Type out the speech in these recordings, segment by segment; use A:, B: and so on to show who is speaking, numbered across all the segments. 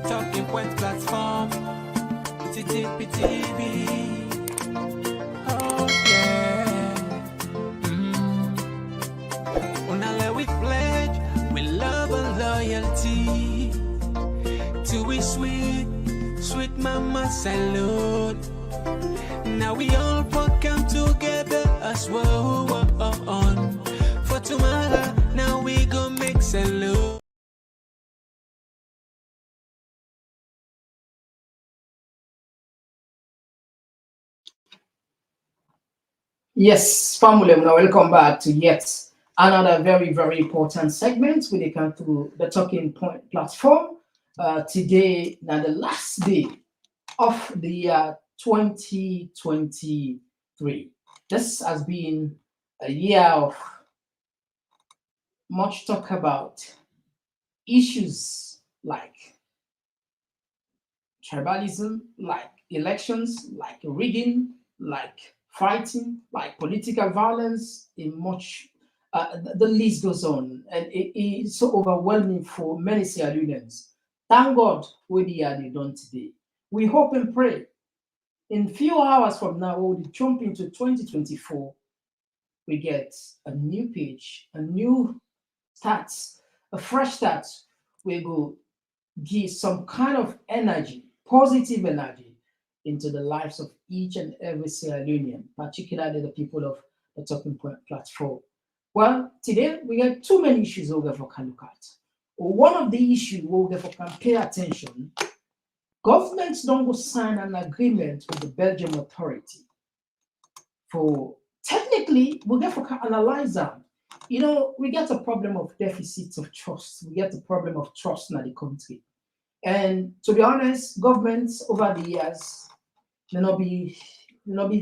A: Talking Point platform. TTPTV. Oh yeah. Unale we pledge, we love and loyalty. To we sweet, sweet mama salute. Now we all come together as well on. For tomorrow, now we go make salute.
B: Yes, family, now welcome back to yet another very, very important segment when it comes to the Talking Point platform. Today, now the last day of the year 2023. This has been a year of much talk about issues like tribalism, like elections, like rigging, like fighting, like political violence, in much the list goes on, and it's so overwhelming for many Sierra Leoneans. Thank God what they are done today. We hope and pray in few hours from now we'll jump into 2024. We get a new page, a new start, a fresh start. We go give some kind of energy, positive energy, into the lives of each and every Sierra Leonean, particularly the people of the Talking Point platform. Well, today we got too many issues we'll get for can look at. One of the issues we'll get for can pay attention. Governments don't go sign an agreement with the Belgium authority. For technically, we get for can analyze that. You know, we get a problem of deficits of trust. We get a problem of trust in the country. And to be honest, governments over the years may not be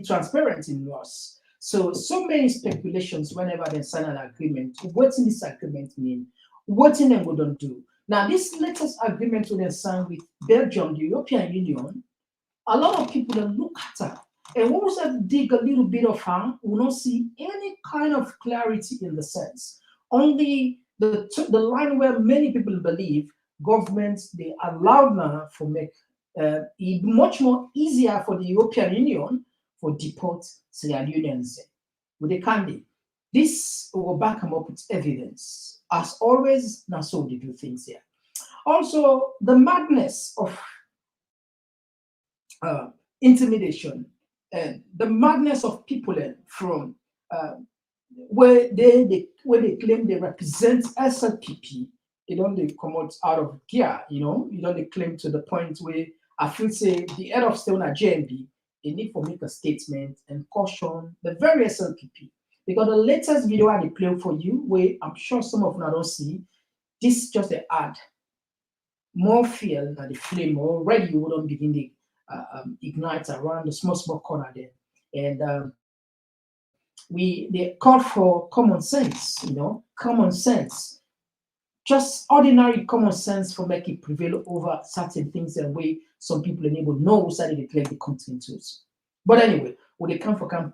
B: transparent in us. So many speculations whenever they sign an agreement. What in this agreement mean? What in them we don't do? Now, this latest agreement we signed with Belgium, the European Union, a lot of people that look at her. And once I dig a little bit of her, we don't see any kind of clarity in the sense. Only the line where many people believe governments they allow now for make it much more easier for the European Union for deport Sierra Leoneans with the candy. This will back them up with evidence. As always, that's how they do things here. Also, the madness of intimidation and the madness of people from where they claim they represent SLPP. They don't they come out of gear, you know, they claim to the point where I feel say the head of state on JMB, they need to make a statement and caution the various LPP. Because the latest video I play for you, where I'm sure some of you don't see, this is just an ad. More fuel than the flame already you wouldn't begin to ignite around the small corner there. And they called for common sense, common sense. Just ordinary common sense for making prevail over certain things and way some people enable know who they claim the content to. But anyway, when they come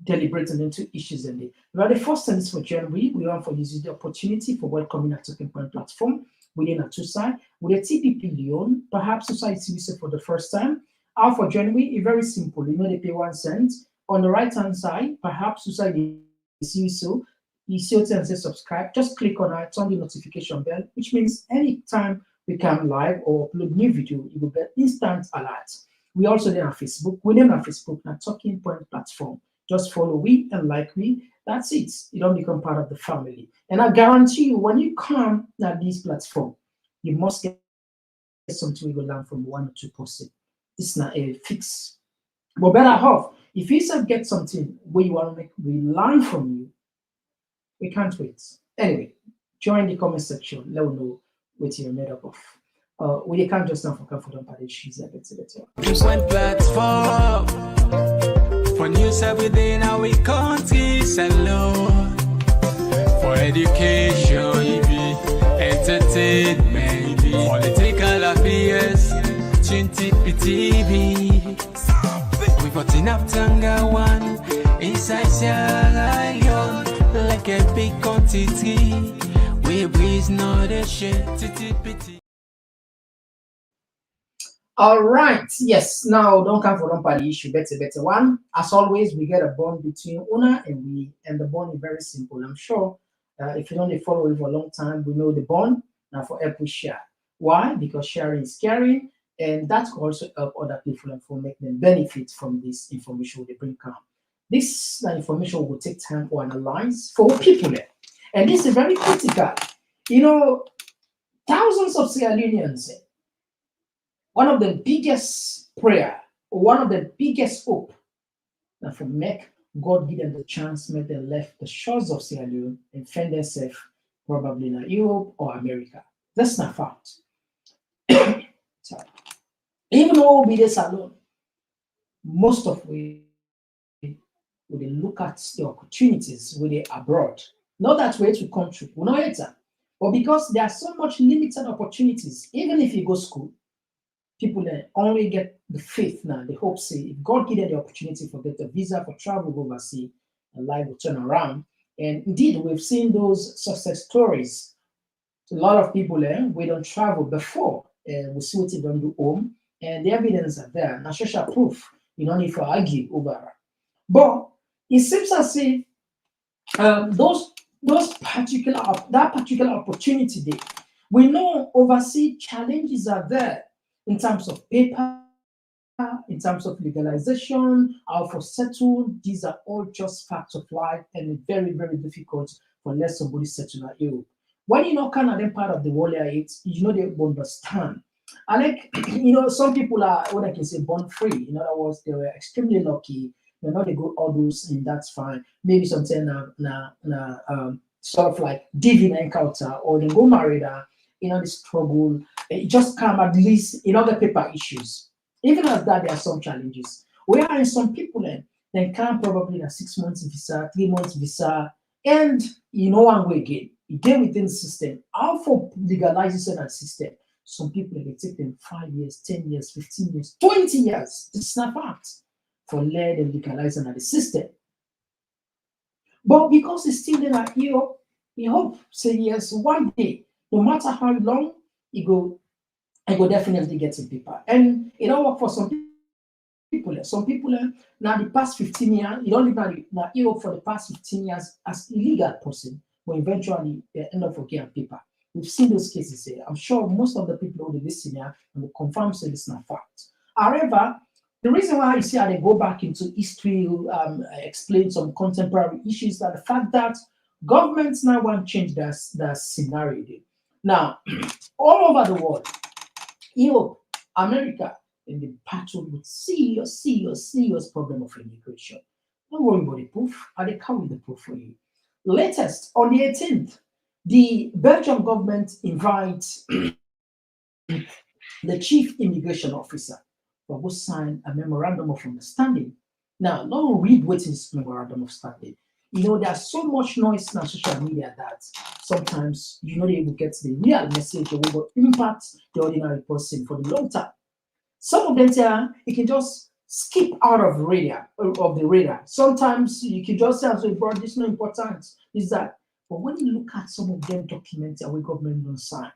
B: deliberating into issues and they now the first time is for January, we want for using the opportunity for welcoming a Talking Point platform within a two side with a TPP Leon, perhaps society visit for the first time. Out for January, it's very simple. They pay 1 cent. On the right hand side, perhaps society see so. You see it and say subscribe, just click on it, turn the notification bell, which means anytime we come live or upload new video, you will get instant alerts. We also then have Facebook. We name our Facebook now Talking Point platform. Just follow we and like we. That's it. You don't become part of the family. And I guarantee you, when you come at this platform, you must get something you will learn from 1 or 2%. It's not a fix. But better off, if you self get something where you want to make we learn from you, we can't wait. Anyway, join the comment section. Let me know what you're made up of. We can't just not for them party she's a bit.
A: Just one platform for news everything now we country alone. For education, entertainment, political affairs, TV. We got enough Tanga one inside Sierra Leone. Like a big quantity, we breeze not a shit.
B: All right. Yes. Now, don't come for party issue. Better one. As always, we get a bond between owner and we, and the bond is very simple. I'm sure if you don't follow it for a long time, we know the bond. Now, for help we share. Why? Because sharing is caring, and that will also help other people and for make them benefit from this information they bring come. This information will take time to analyze for people there, and this is very critical. You know, thousands of Sierra Leoneans, one of the biggest prayer, one of the biggest hope that for make God give them the chance, make them left the shores of Sierra Leone and find themselves probably in Europe or America. That's not fact. So, even though we this alone, most of we dey look at the opportunities we they abroad. Not that way to country, we know it. But because there are so much limited opportunities, even if you go school, people only get the faith now, the hope say if God give them the opportunity for get a visa for travel overseas, and life will turn around. And indeed, we've seen those success stories. A lot of people we don't travel before, we see what they don't do home, and the evidence are there. Now, social proof. You don't need to argue over it. But it seems as if those particular that particular opportunity there, we know overseas challenges are there in terms of paper, in terms of legalization, how for settle. These are all just facts of life and very, very difficult for let somebody settle at you. When you know Canada part of the world it's you know they understand. I like some people are what I can say born free. In other words, they were extremely lucky. They're not a good adults, and that's fine. Maybe something sort of like divine encounter or they go married the struggle. It just come at least in other paper issues. Even as that, there are some challenges. We are in some people then come probably a 6 months visa, 3 months visa, and one way again. Again within the system. How for legalizing that system? Some people they take them 5 years, 10 years, 15 years, 20 years. This is not fact for lead and legalizing the system. But because it's still in our ear, we hope say yes, one day, no matter how long, it go definitely get in paper. And it don't work for some people. Some people now the past 15 years, you don't live now Europe for the past 15 years as illegal person, but eventually they end up getting paper. We've seen those cases here. I'm sure most of the people who listen here will confirm say this is not fact. However, the reason why you see how they go back into history, explain some contemporary issues, that the fact that governments now want to change their scenario. Now, all over the world, Europe, America, in the battle with serious problem of immigration. Don't worry about the proof. I they come with the proof for you. Latest, on the 18th, the Belgium government invites the chief immigration officer for who sign a memorandum of understanding. Now, don't read what is memorandum of understanding. There's so much noise on social media that sometimes they will get the real message that will impact the ordinary person for the long term. Some of them say you can just skip out of the radar. Sometimes you can just say, so bro, this is not important. Is that? But when you look at some of them documents that we government don't sign,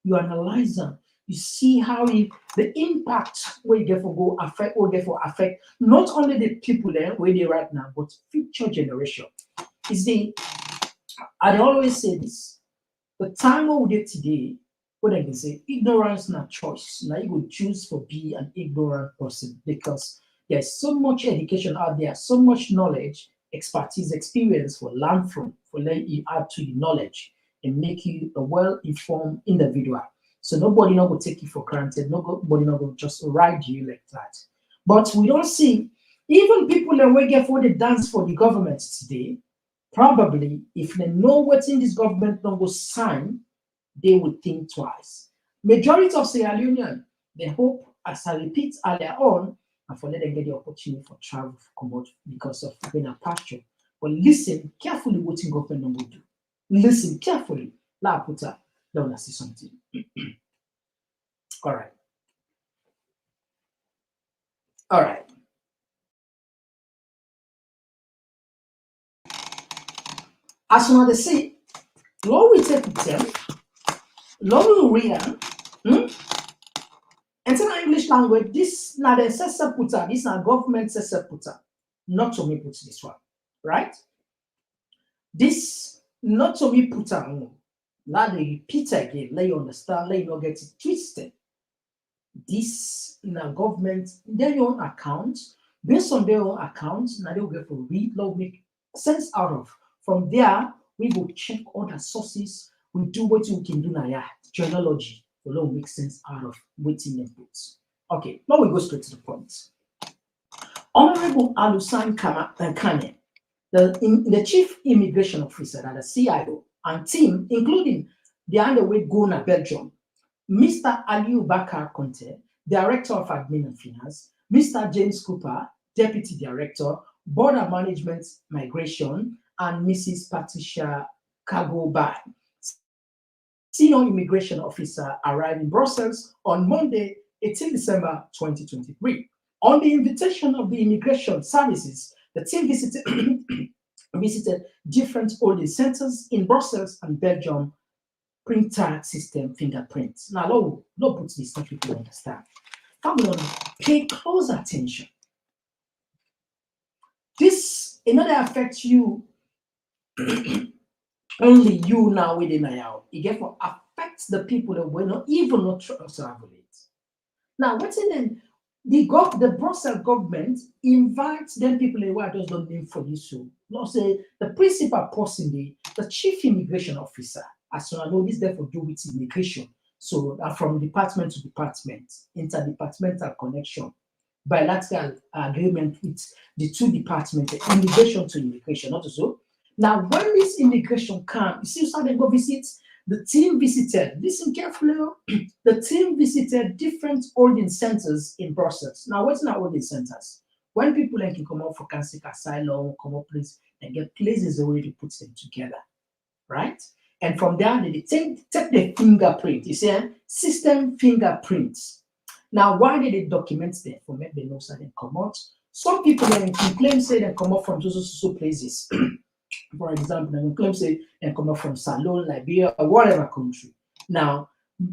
B: you analyze them, you see how the impact where you get for go affect or get for affect not only the people there where they right now, but future generation. I always say this. The time what we did today, what I can say, ignorance not choice. Now you would choose for be an ignorant person because there's so much education out there, so much knowledge, expertise, experience for learn from, for let you add to your knowledge and make you a well-informed individual. So nobody not will take you for granted. Nobody not will just ride you like that. But we don't see even people that we get for the dance for the government today. Probably, if they know what's in this government not go sign, they would think twice. Majority of Sierra Leonean, they hope, as I repeat earlier on, and for let them get the opportunity for travel for come out because of being a pasture. But listen carefully what in government will do. Listen carefully. La puta, don't see something. All right. All right. As soon as they say, Lord will take with them, Lord will read them, in English language, this now the seseputa, this now government seseputa. Not to me put this one, right? This not to me put on. Now they repeat again, let you understand, let you not get it twisted. This now government, their own accounts, based on their own accounts, now they will get for read, law make sense out of. From there, we will check other sources, we do what we can do now, yeah, journalogy, will make sense out of waiting inputs. Okay, now we go straight to the point. Honorable Alusan Kane, the chief immigration officer at the CIO and team, including the underway Gona, Belgium, Mr. Aliu Bakar Conte, Director of Admin and Finance, Mr. James Cooper, Deputy Director, Border Management Migration, and Mrs. Patricia Kagobai, Senior Immigration Officer, arrived in Brussels on Monday, 18 December 2023. On the invitation of the Immigration Services, the team visited different holding centers in Brussels and Belgium, print tag system fingerprints. Now, Lord puts this so people understand. Family, pay close attention. This another affects you only you now within now. It therefore affects the people that will not even not travel it. Now, what's in them? The Brussels government invites them people who are just don't name for you. So, not say the principal person, the chief immigration officer, as soon as know this therefore do with immigration. So from department to department, interdepartmental connection, bilateral agreement with the two departments, immigration to immigration, not so. Now, when this immigration comes, you see how they go visit. The team visited, listen carefully, the team visited different holding centers in Brussels. Now, what's not holding centers? When people can come out for cancer asylum, come up place and get places already put them together, right? And from there, they take the fingerprint. You see, system fingerprints. Now, why did they document them? For make they know so they come out. Some people can claim say they come out from so places. For example, they can claim say they come out from Salon, Liberia, or whatever country. Now,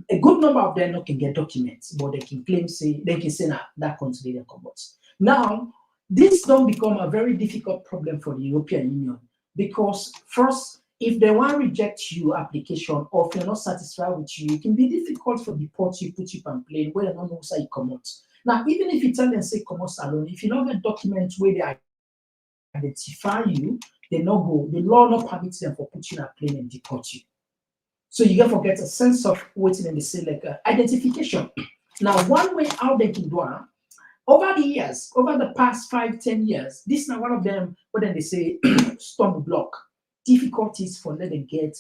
B: a good number of them can get documents, but they can claim say they can say that country they come out. Now, this don't become a very difficult problem for the European Union because first, if they want to reject your application or if you're not satisfied with you, it can be difficult for Deport you, put you on plane where they don't know say you come out. Now, even if you tell them say come out alone, if you don't get documents where they identify you, they no go. The law not permits them for putting you on a plane and deport you. So you get to get a sense of waiting and they say like identification. Now, one way out they can do it, over the years, over the past 5-10 years, this is now one of them. What then they say stumble block. Difficulties for letting get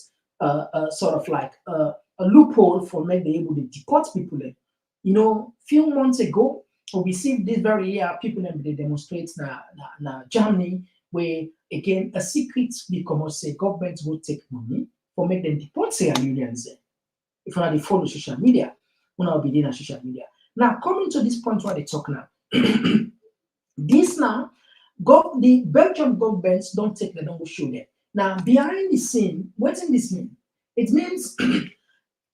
B: sort of like a loophole for make them able to deport people. You know, few months ago, we received this very year people they demonstrate na Germany where again a secret become say government will take money for make them deport Sierra Leoneans. If you they follow social media, when I'll be doing social media. Now coming to this point where they talk now, this now the Belgian governments don't take the don't show them. Now, behind the scene, what's in this mean? It means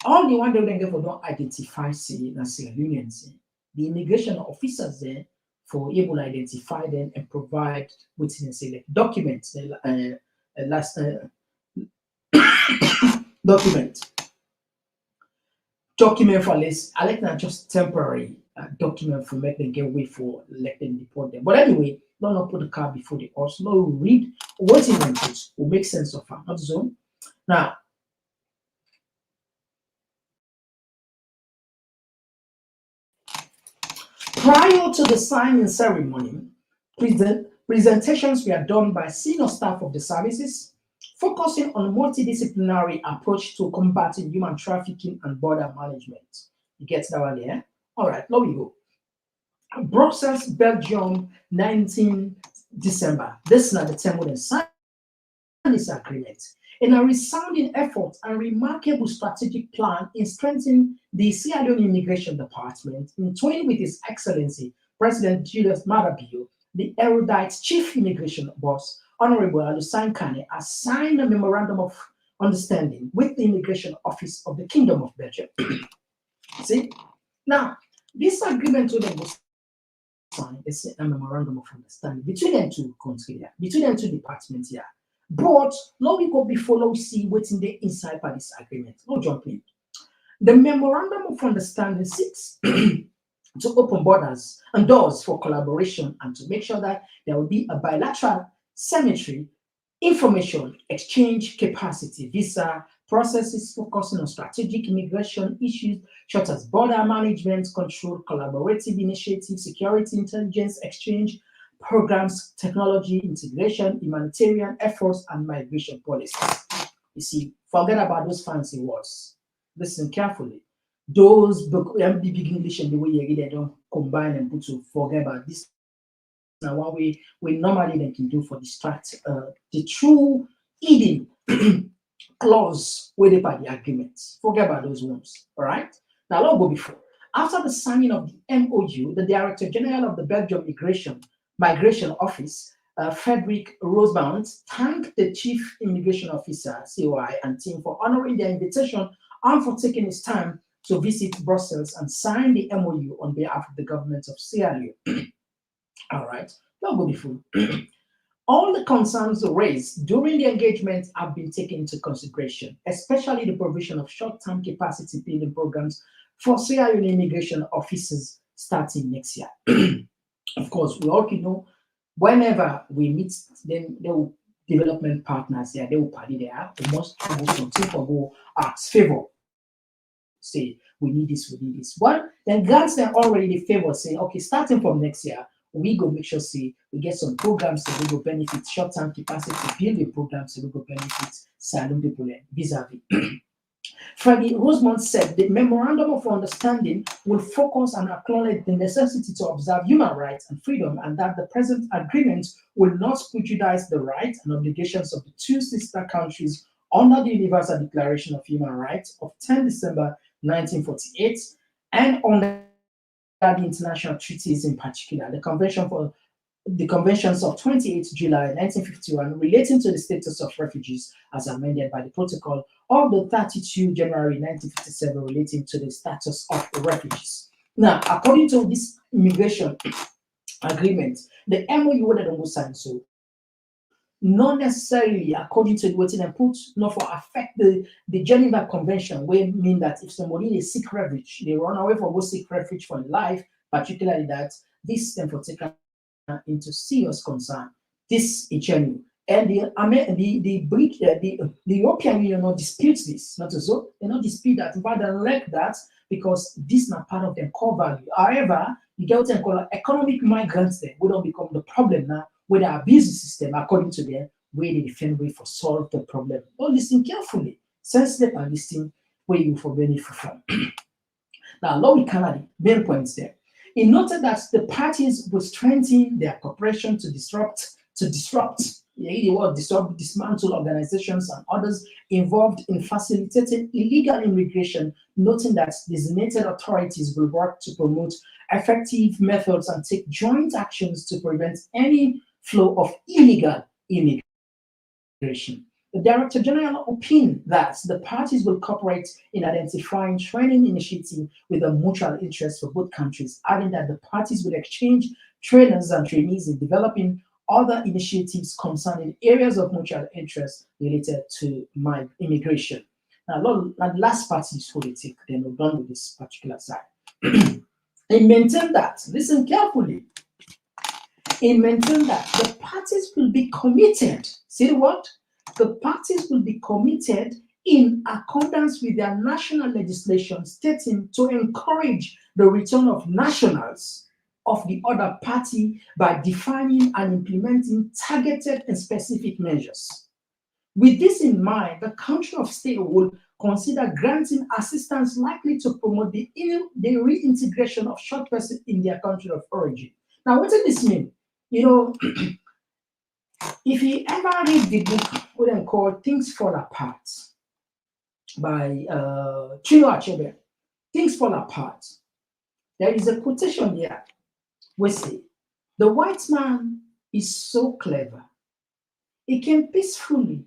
B: all the one they don't get for don't identify Sierra Leoneans. The immigration officers there for able to identify them and provide what's in say like documents, last document for less. I like that just temporary document for make them get away for let them deport them. But anyway, not put the car before the horse. No, read what's in them will make sense of not so. Now, prior to the signing ceremony, presentations were done by senior staff of the services, focusing on a multidisciplinary approach to combating human trafficking and border management. You get that one there? All right, now we go. Brussels, Belgium, 19 December. This is not the time when they signed this agreement. In a resounding effort and remarkable strategic plan in strengthening the Sierra Leone Immigration Department, in twain with His Excellency President Julius Maada, the erudite Chief Immigration Boss, Honorable Alusan Kane, has signed a memorandum of understanding with the Immigration Office of the Kingdom of Belgium. See? Now, This agreement with them was signed, it's a memorandum of understanding between them two countries here, between them two departments here. But now we go before now we see what's in the inside by this agreement. No jumping. The memorandum of understanding seeks to open borders and doors for collaboration and to make sure that there will be a bilateral cemetery information exchange capacity, visa processes focusing on strategic immigration issues such as border management, control, collaborative initiatives, security intelligence exchange programs, technology integration, humanitarian efforts, and migration policies. You see, forget about those fancy words. Listen carefully. Those big English and the way you get them combine and put to forget about this. Now, what we normally then can do for distract the true eating clause with by the agreement. Forget about those ones. All right. Now, let's go before. After the signing of the MOU, the Director General of the Belgium Migration Office, Frederick Rosebound, thanked the Chief Immigration Officer (COI) and team for honoring their invitation and for taking his time to visit Brussels and sign the MOU on behalf of the government of Sierra Leone. All right, don't go before. All the concerns raised during the engagement have been taken into consideration, especially the provision of short-term capacity building programs for Sierra Leone immigration officers starting next year. Of course, we all know whenever we meet them, they will development partners here, they will party there. We must go something for go ask favor. Say we need this, we need this. Well, then grants them already the favor, say, okay, starting from next year, we go make sure say we get some programs that we go benefit short-term capacity building programs that we go benefit salon people vis-a-vis. Freddie Rosemont said the memorandum of understanding will focus and acknowledge the necessity to observe human rights and freedom, and that the present agreement will not prejudice the rights and obligations of the two sister countries under the Universal Declaration of Human Rights of 10 December 1948 and under the international treaties in particular, the conventions of 28 July 1951 relating to the status of refugees as amended by the protocol of the 32 January 1957 relating to the status of refugees. Now, according to this immigration agreement, the MOU that don't sign so not necessarily according to the waiting and put, not for affect the Geneva Convention, where mean that if somebody is seek refuge, they run away from go seek refuge for life, particularly that this then for taken into serious concern. This is genuine. And the European Union not disputes this, not so they not dispute that, but they like that because this is not part of their core value. However, you get what they call economic migrants there, we don't become the problem now with our business system according to them, where they defend way for solve the problem. Don't listen carefully, sensitive and listen where you for benefit from. Now, Lord Canada, main points there. He noted that the parties will strengthen their cooperation to disrupt, yeah, the word disrupt, dismantle organizations and others involved in facilitating illegal immigration, noting that designated authorities will work to promote effective methods and take joint actions to prevent any flow of illegal immigration. The Director General opined that the parties will cooperate in identifying training initiatives with a mutual interest for both countries, adding that the parties will exchange trainers and trainees in developing other initiatives concerning areas of mutual interest related to my immigration. Now, the last part is politic, then we're done with this particular side. He maintained that, listen carefully, he maintained that the parties will be committed. See what? The parties will be committed in accordance with their national legislation stating to encourage the return of nationals of the other party by defining and implementing targeted and specific measures. With this in mind, the country of state will consider granting assistance likely to promote the reintegration of short persons in their country of origin. Now, what does this mean? You know, if you ever read the book, what they call Things Fall Apart by Chinua Achebe, Things Fall Apart, there is a quotation here we say, the white man is so clever. He came peacefully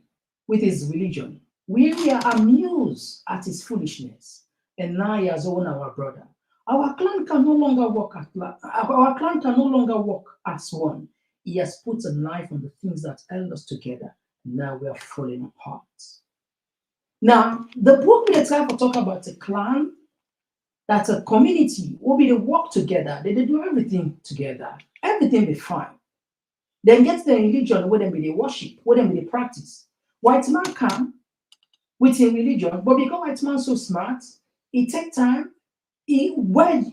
B: with his religion. We are amused at his foolishness. And now he has won our brother. Our clan can no longer our clan can no longer work as one. He has put a knife on the things that held us together. Now we are falling apart. Now, the book will try to talk about a clan, that's a community, will be they work together, they do everything together, everything be fine. Then get the religion where they be they worship, where they be they practice. White man come with a religion, but because white man so smart, he take time, he infiltrates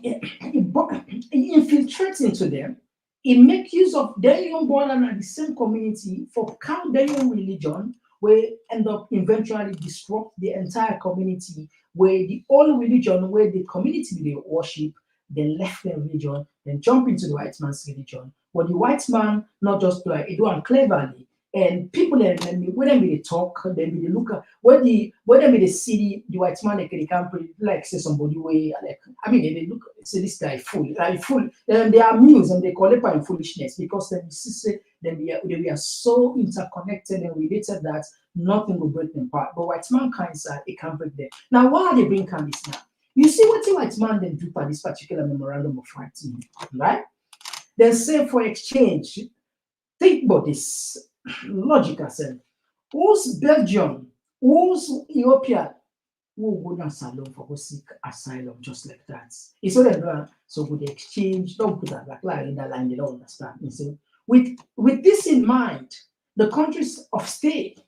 B: into them, he make use of their young born and the same community for count their own religion, where end up eventually disrupt the entire community, where the old religion where the community they worship, then left their religion, then jump into the white man's religion. But the white man not just like it do it cleverly. And people then when they talk, then they look at when they see the white man they can't like say somebody way like I mean they look say this guy fool like fool and they are amused and they call it by foolishness because then say then we are so interconnected and related that nothing will break them apart. But white man kind side it can't break them. Now why are they bring this now? You see what the white man then do for this particular memorandum of rights, right? They say for exchange. Think about this logical sense. Who's Belgium? Who's Ethiopia? Who would not asylum for who seek asylum just like that? It's all that so with the exchange, don't put that like in that line, they don't understand. You see? With this in mind, the countries of state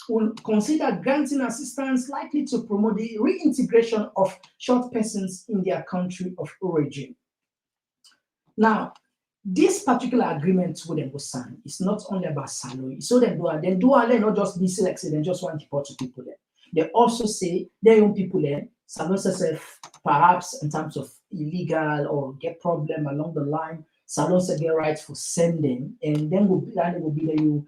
B: will consider granting assistance likely to promote the reintegration of short persons in their country of origin. Now, this particular agreement with them was signed. It's not only about salary. So then do they not just be selected and just want to deport people there. They also say their own people there, Salon says perhaps in terms of illegal or get problem along the line, Salon said get rights for sending, and then will be the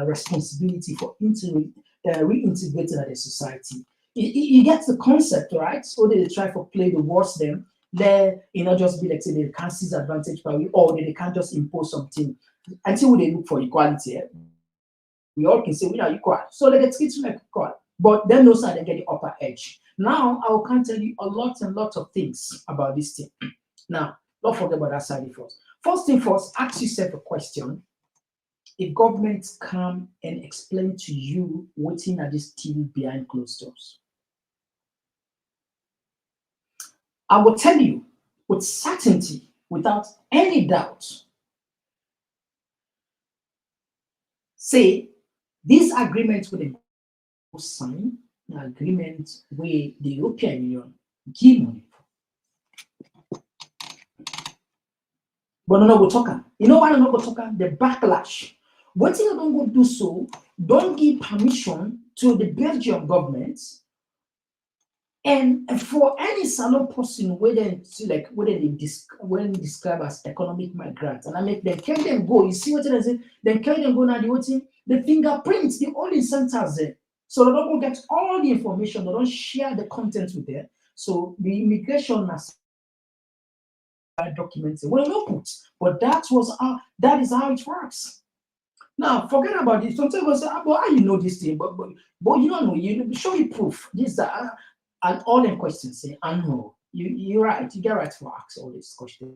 B: responsibility for reintegrating the society. You get the concept, right? So they try to play the words them. There, just be like say they can't seize advantage by we or they can't just impose something until they look for equality. We all can say we are equal. So they get treated like equal. But then those are they get the upper edge. Now I can tell you a lot and lot of things about this thing. Now, don't forget about that side first. First thing first, ask yourself a question. If governments come and explain to you what's in this TV behind closed doors, I will tell you with certainty, without any doubt, say this agreement with the sign, an agreement with the European Union give money. But no, we're talking. You know why I'm not talking? The backlash. What you don't go do so, don't give permission to the Belgian government. And for any salon person, whether they describe as economic migrants, and I make them carry them go. You see what it is? Then carry them go now. The fingerprints, the only centers there. So they don't get all the information. They don't share the content with them. So the immigration has documents. Well, no put, but that is how it works. Now, forget about it. Sometimes we say, but how you know this thing? But you don't know. You show me proof. This and all them questions say, I know. You're right. You get right for ask all these questions.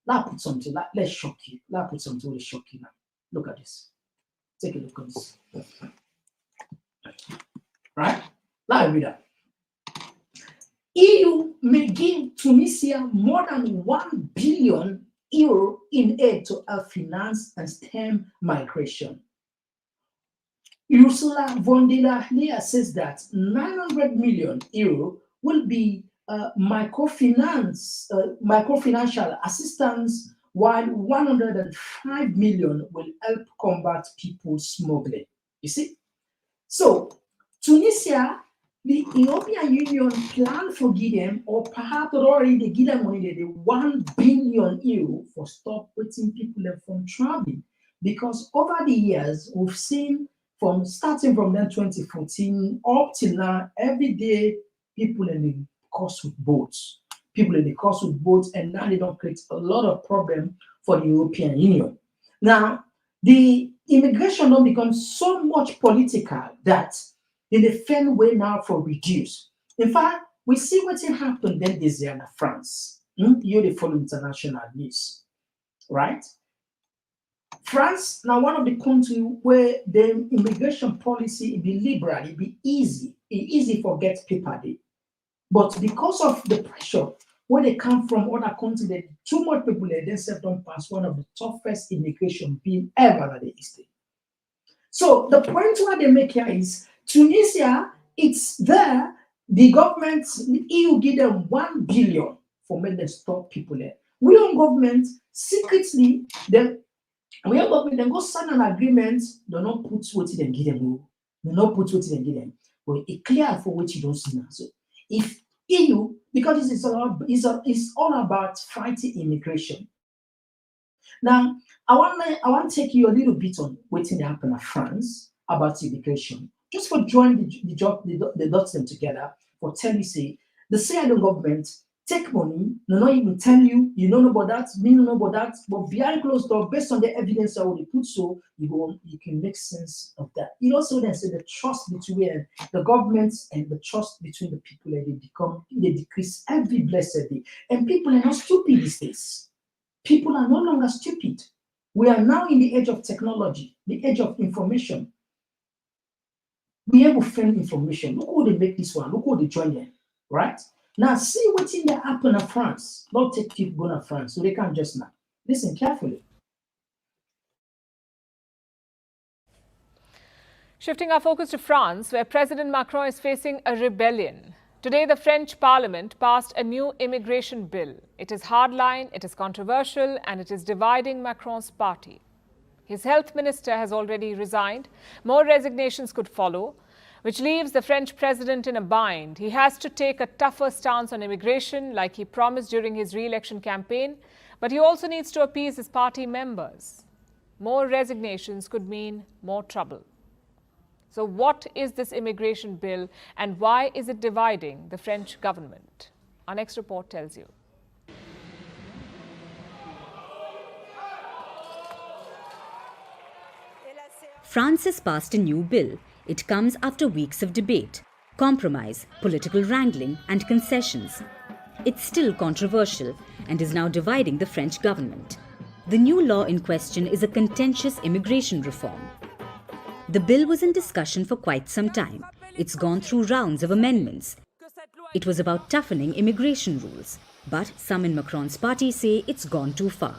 B: Now put something. Let's shock you. Now put something to shock you now. Look at this. Take a look at this. Right? Now read that. EU may give Tunisia more than 1 billion euro in aid to help finance and stem migration. Ursula von der Leyen says that 900 million euro will be microfinancial assistance, while 105 million will help combat people smuggling. You see? So, Tunisia, the European Union plan for give them, or perhaps already they give them money, the 1 billion euro for stop waiting people from traveling. Because over the years, we've seen starting from then 2014 up till now, every day people in the coast with boats. And now they don't create a lot of problem for the European Union. Now, the immigration don't become so much political that in the fair way now for reduce. In fact, we see what happened then this year in France. You they follow international news, right? France now one of the countries where the immigration policy be liberal, it be easy for get people there. But because of the pressure where they come from other countries, that too much people they themselves don't pass one of the toughest immigration bill ever that they history. So the point what they make here is Tunisia, it's there. The government, the EU give them 1 billion for make them stop people there. We own government secretly, then we own government then go sign an agreement, they not put what they give them. They not put what they give them. But it's clear for what you don't see now. So if EU, because this is it's all about fighting immigration. Now, I want to take you a little bit on what's happen in France about immigration. Just for join the dots them together, for tell you say the Sierra Leone government take money, no not even tell you, you don't know about that, me don't know about that, but behind closed door, based on the evidence that they put so, you can make sense of that. You also then say the trust between the government and the trust between the people, they decrease every blessed day. And people are not stupid these days. People are no longer stupid. We are now in the age of technology, the age of information. We have to find information. Look how they make this one. Look how they join them, right? Now, see what's in the happen in France. Don't take people going to France, so they can't just now. Listen carefully.
C: Shifting our focus to France, where President Macron is facing a rebellion. Today, the French Parliament passed a new immigration bill. It is hardline, it is controversial, and it is dividing Macron's party. His health minister has already resigned. More resignations could follow, which leaves the French president in a bind. He has to take a tougher stance on immigration, like he promised during his re-election campaign, but he also needs to appease his party members. More resignations could mean more trouble. So what is this immigration bill and why is it dividing the French government? Our next report tells you.
D: France has passed a new bill. It comes after weeks of debate, compromise, political wrangling and concessions. It's still controversial and is now dividing the French government. The new law in question is a contentious immigration reform. The bill was in discussion for quite some time. It's gone through rounds of amendments. It was about toughening immigration rules, but some in Macron's party say it's gone too far.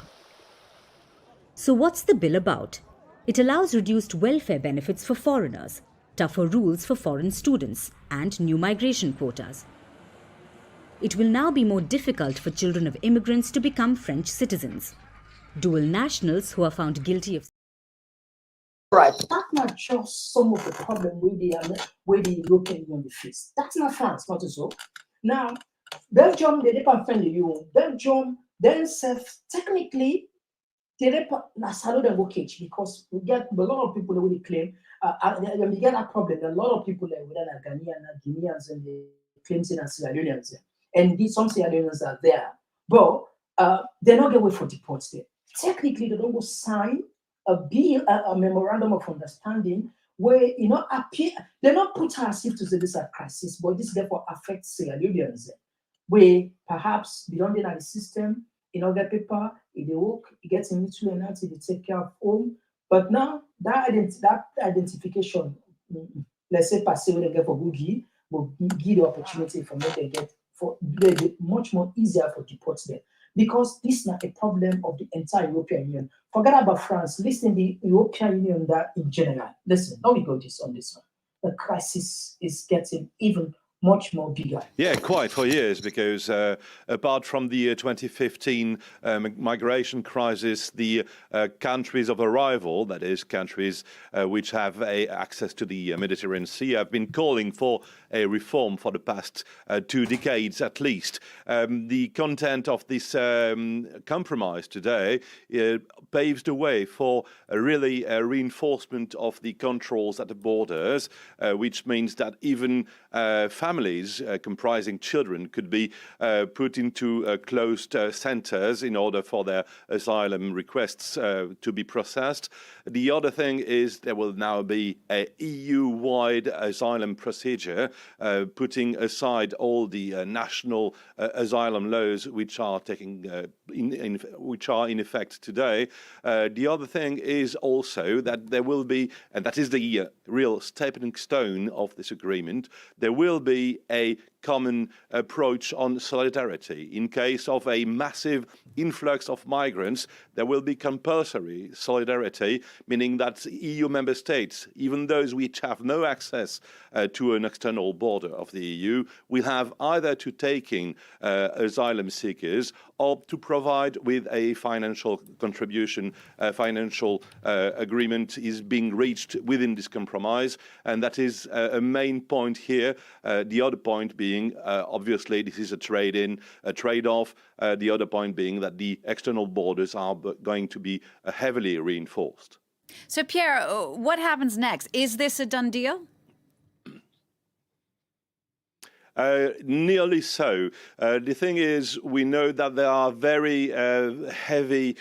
D: So what's the bill about? It allows reduced welfare benefits for foreigners, tougher rules for foreign students, and new migration quotas. It will now be more difficult for children of immigrants to become French citizens. Dual nationals who are found guilty of
B: Right, that's not just some of the problem where the European Union face. That's not France, not so. Now, Belgium, they depend on you. Belgium, themselves, technically, they depend on salary and workage because we get a lot of people that really claim, when we get that problem, a lot of people that within Guineans and they claim that Sierra Leoneans. And some Sierra Leoneans are there, but they're not getting away for deport there. Technically, they don't go sign a bill, a memorandum of understanding where appear they not put ourselves to say this is a crisis, but this therefore affects Sierra Leoneans where perhaps beyond the system, get paper, if they work, it gets into and out, they take care of home. But now that identification, let's say pass when they get for Boogie, but give the opportunity for them to get for much more easier for deport them. Because this is not a problem of the entire European Union. Forget about France. Listen, the European Union that in general. Listen, now we go on this one. The crisis is getting even much more bigger.
E: Yeah, quite for years, because apart from the 2015 migration crisis, the countries of arrival, that is countries which have access to the Mediterranean Sea, have been calling for a reform for the past 2 decades at least. The content of this compromise today paves the way for a reinforcement of the controls at the borders, which means that even families comprising children could be put into closed centers in order for their asylum requests to be processed. The other thing is there will now be a EU-wide asylum procedure, putting aside all the national asylum laws which are in effect today. The other thing is also that there will be, and that is the real stepping stone of this agreement, there will be a common approach on solidarity. In case of a massive influx of migrants, there will be compulsory solidarity, meaning that EU member states, even those which have no access to an external border of the EU, will have either to take in asylum seekers or to provide with a financial contribution. Financial agreement is being reached within this compromise, and that is a main point here. The other point being, obviously, this is a trade-in, a trade-off. The other point being that the external borders are going to be heavily reinforced.
F: So, Pierre, what happens next? Is this a done deal?
E: Nearly so. The thing is, we know that there are very heavy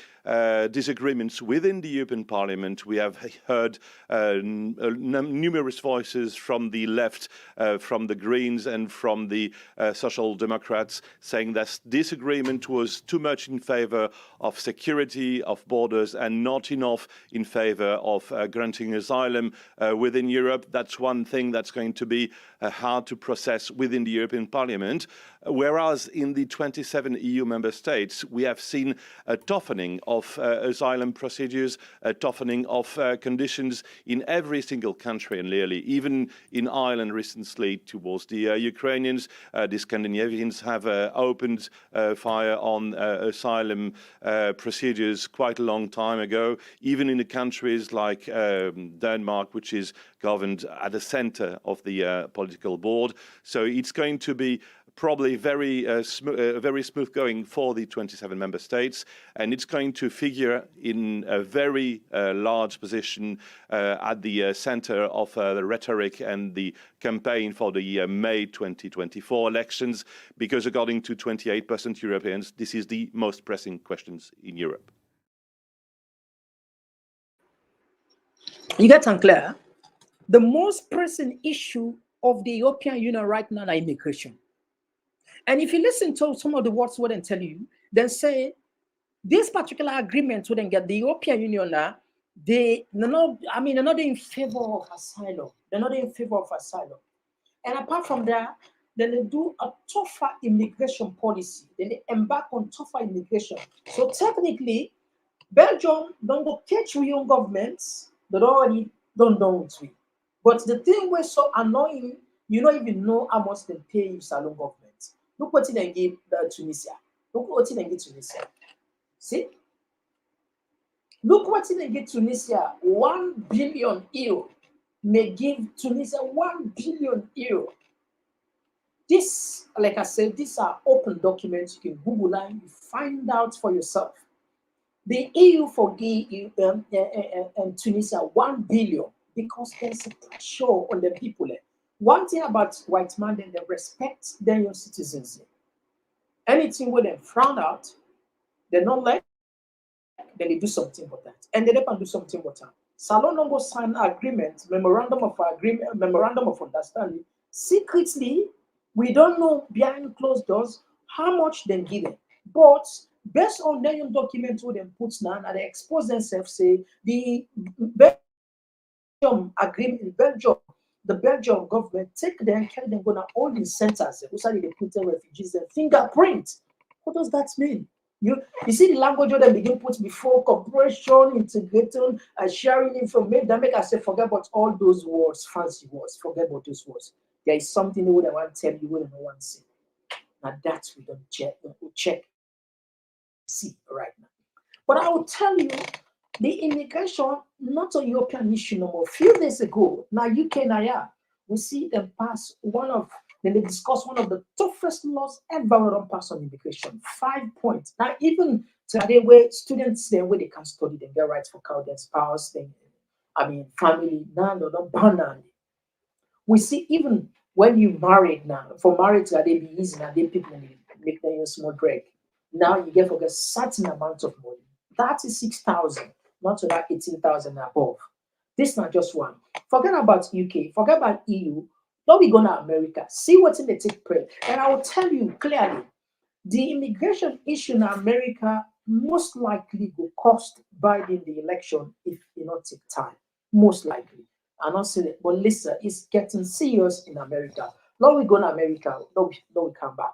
E: disagreements within the European Parliament. We have heard numerous voices from the left, from the Greens and from the Social Democrats, saying that this agreement was too much in favor of security of borders and not enough in favor of granting asylum within Europe. That's one thing that's going to be hard to process within the European Parliament. Whereas in the 27 EU member states, we have seen a toughening of asylum procedures, a toughening of conditions in every single country, and nearly even in Ireland recently towards the Ukrainians. The Scandinavians have opened fire on asylum procedures quite a long time ago, even in the countries like Denmark, which is governed at the center of the political board. So it's going to be probably very smooth going for the 27 member states, and it's going to figure in a very large position at the center of the rhetoric and the campaign for the May 2024 elections, because according to 28% Europeans, this is the most pressing questions in Europe.
B: You get unclear? The most pressing issue of the European Union right now is immigration. And if you listen to some of the words what they tell you, then say this particular agreement wouldn't get the European Union now. They're not in favor of asylum. They're not in favor of asylum. And apart from that, then they do a tougher immigration policy. Then they embark on tougher immigration. So technically, Belgium don't go catch your own governments. They already don't know it. But the thing was so annoying, you don't even know how much they pay you salon government. Look what they give Tunisia. Look what they give Tunisia. See? Look what they give Tunisia. 1 billion euro. May give Tunisia 1 billion euro. This, like I said, these are open documents. You can Google and you find out for yourself. The EU forgave Tunisia 1 billion because there's a pressure on the people. One thing about white man, they respect their young citizens. Anything where they frown out, they're not like, then they do something about that. And they can do something about that. Salon no go sign agreement, memorandum of understanding. Secretly, we don't know behind closed doors how much they're given. But based on their documents what they put now, and they expose themselves, say the Belgium agreement in Belgium. The Belgian government take them, carry them, go to all these centers. Usually they put the refugees and fingerprint. What does that mean? You see the language that they begin put before cooperation, integrating, sharing information. That make us say forget about all those words, fancy words. Forget about those words. There is something they would want to tell you, what they want to say. Now that we don't check, see right now. But I will tell you, the immigration, not a European issue no more. A few days ago, now UK and I, we see them pass then they discuss one of the toughest laws ever passed on immigration. 5 points. Now, even today, where students there, where they can study, they get rights for their spouse, family, no, don't ban. We see even When you married now, for marriage, that they be easy now, they people make them a small break. Now you get for a certain amount of money. That is 6,000, not to that 18,000 above. This not just one. Forget about UK, forget about EU. Don't we go to America? See what's in the take place. And I will tell you clearly, the immigration issue in America most likely will cost Biden the election if it not take time. Most likely. I'm not saying it, but listen, it's getting serious in America. Now we go to America, no, we come back.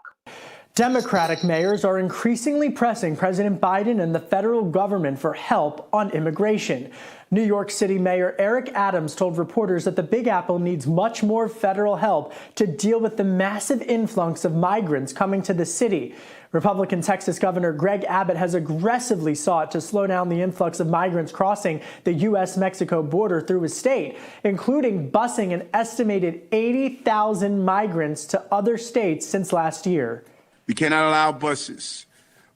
G: Democratic mayors are increasingly pressing President Biden and the federal government for help on immigration. New York City Mayor Eric Adams told reporters that the Big Apple needs much more federal help to deal with the massive influx of migrants coming to the city. Republican Texas Governor Greg Abbott has aggressively sought to slow down the influx of migrants crossing the U.S.-Mexico border through his state, including busing an estimated 80,000 migrants to other states since last year.
H: We cannot allow buses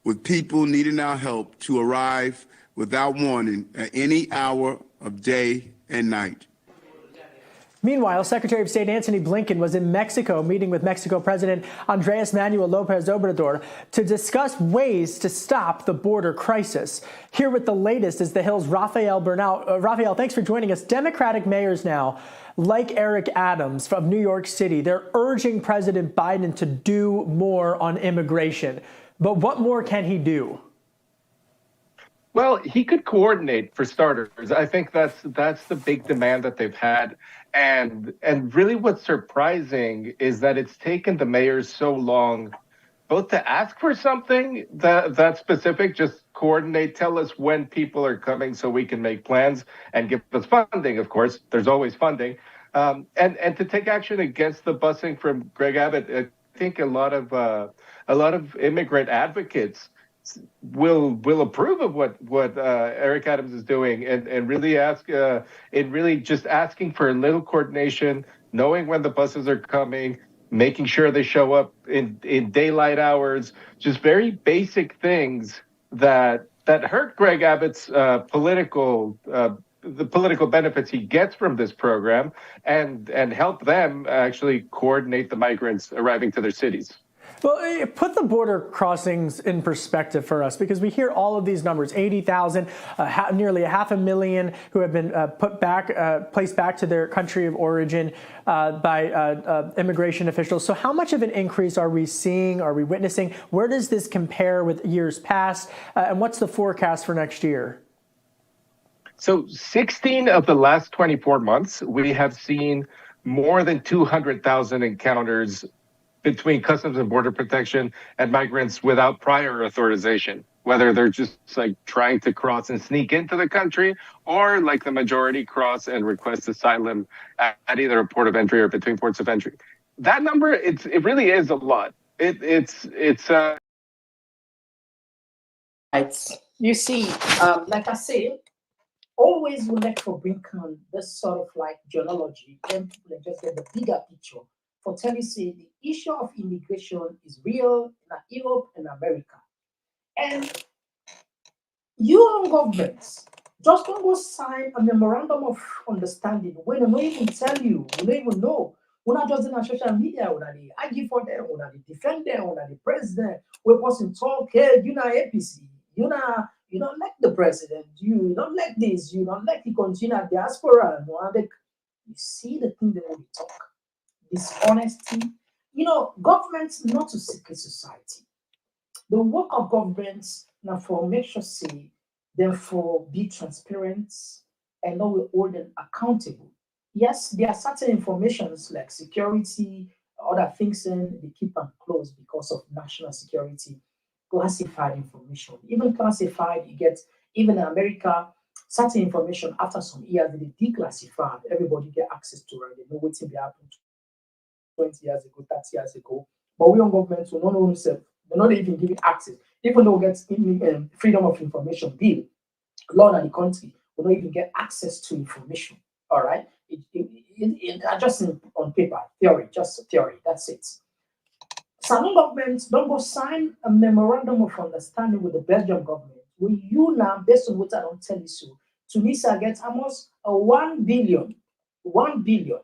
H: with people needing our help to arrive without warning at any hour of day and night.
G: Meanwhile, Secretary of State Antony Blinken was in Mexico meeting with Mexico President Andrés Manuel López Obrador to discuss ways to stop the border crisis. Here with the latest is The Hill's Rafael Bernal. Rafael, thanks for joining us. Democratic mayors now, like Eric Adams from New York City, they're urging President Biden to do more on immigration. But what more can he do?
I: Well, he could coordinate, for starters. I think that's the big demand that they've had. And really what's surprising is that it's taken the mayors so long both to ask for something that's specific, just coordinate, tell us when people are coming so we can make plans and give us funding, of course. There's always funding. And to take action against the busing from Greg Abbott. I think a lot of immigrant advocates will approve of what Eric Adams is doing and really just asking for a little coordination, knowing when the buses are coming, making sure they show up in daylight hours, just very basic things that hurt Greg Abbott's political benefits he gets from this program and help them actually coordinate the migrants arriving to their cities.
G: Well, put the border crossings in perspective for us, because we hear all of these numbers, 80,000, nearly 500,000 who have been placed back to their country of origin by immigration officials. So how much of an increase are we seeing, are we witnessing? Where does this compare with years past? And what's the forecast for next year?
I: So 16 of the last 24 months, we have seen more than 200,000 encounters between Customs and Border Protection and migrants without prior authorization, whether they're just like trying to cross and sneak into the country, or like the majority cross and request asylum at either a port of entry or between ports of entry. That number, it really is a lot. It's
B: You see, like I said, always we like to bring on this sort of like genealogy, and people just get the bigger picture. For telling you, say, the issue of immigration is real in Europe and America. And your governments just don't go sign a memorandum of understanding when they don't even tell you, we don't even know. We're not just in our social media, we're not the argue for them, we're not the defend them, we're not the president. We're person talk, hey, you're not APC, you don't like the president, you don't like this, you don't like the continue diaspora. You see the thing that we talk. Dishonesty. Governments not to secret society. The work of governments now for make sure say therefore be transparent and not we hold them accountable. Yes, there are certain informations like security, other things, and they keep them closed because of national security, classified information. Even classified, you get even in America, certain information after some years they declassified, everybody get access to it. They know what's in the happened 20 years ago, 30 years ago. But we on government will not know themselves. They're not even giving access. Even though we get freedom of information bill, law in the country, we don't even get access to information. All right? It just on paper, theory, just theory. That's it. Some governments don't go sign a memorandum of understanding with the Belgium government. When you now, based on what I don't tell you so, Tunisia gets almost a 1 billion. 1 billion.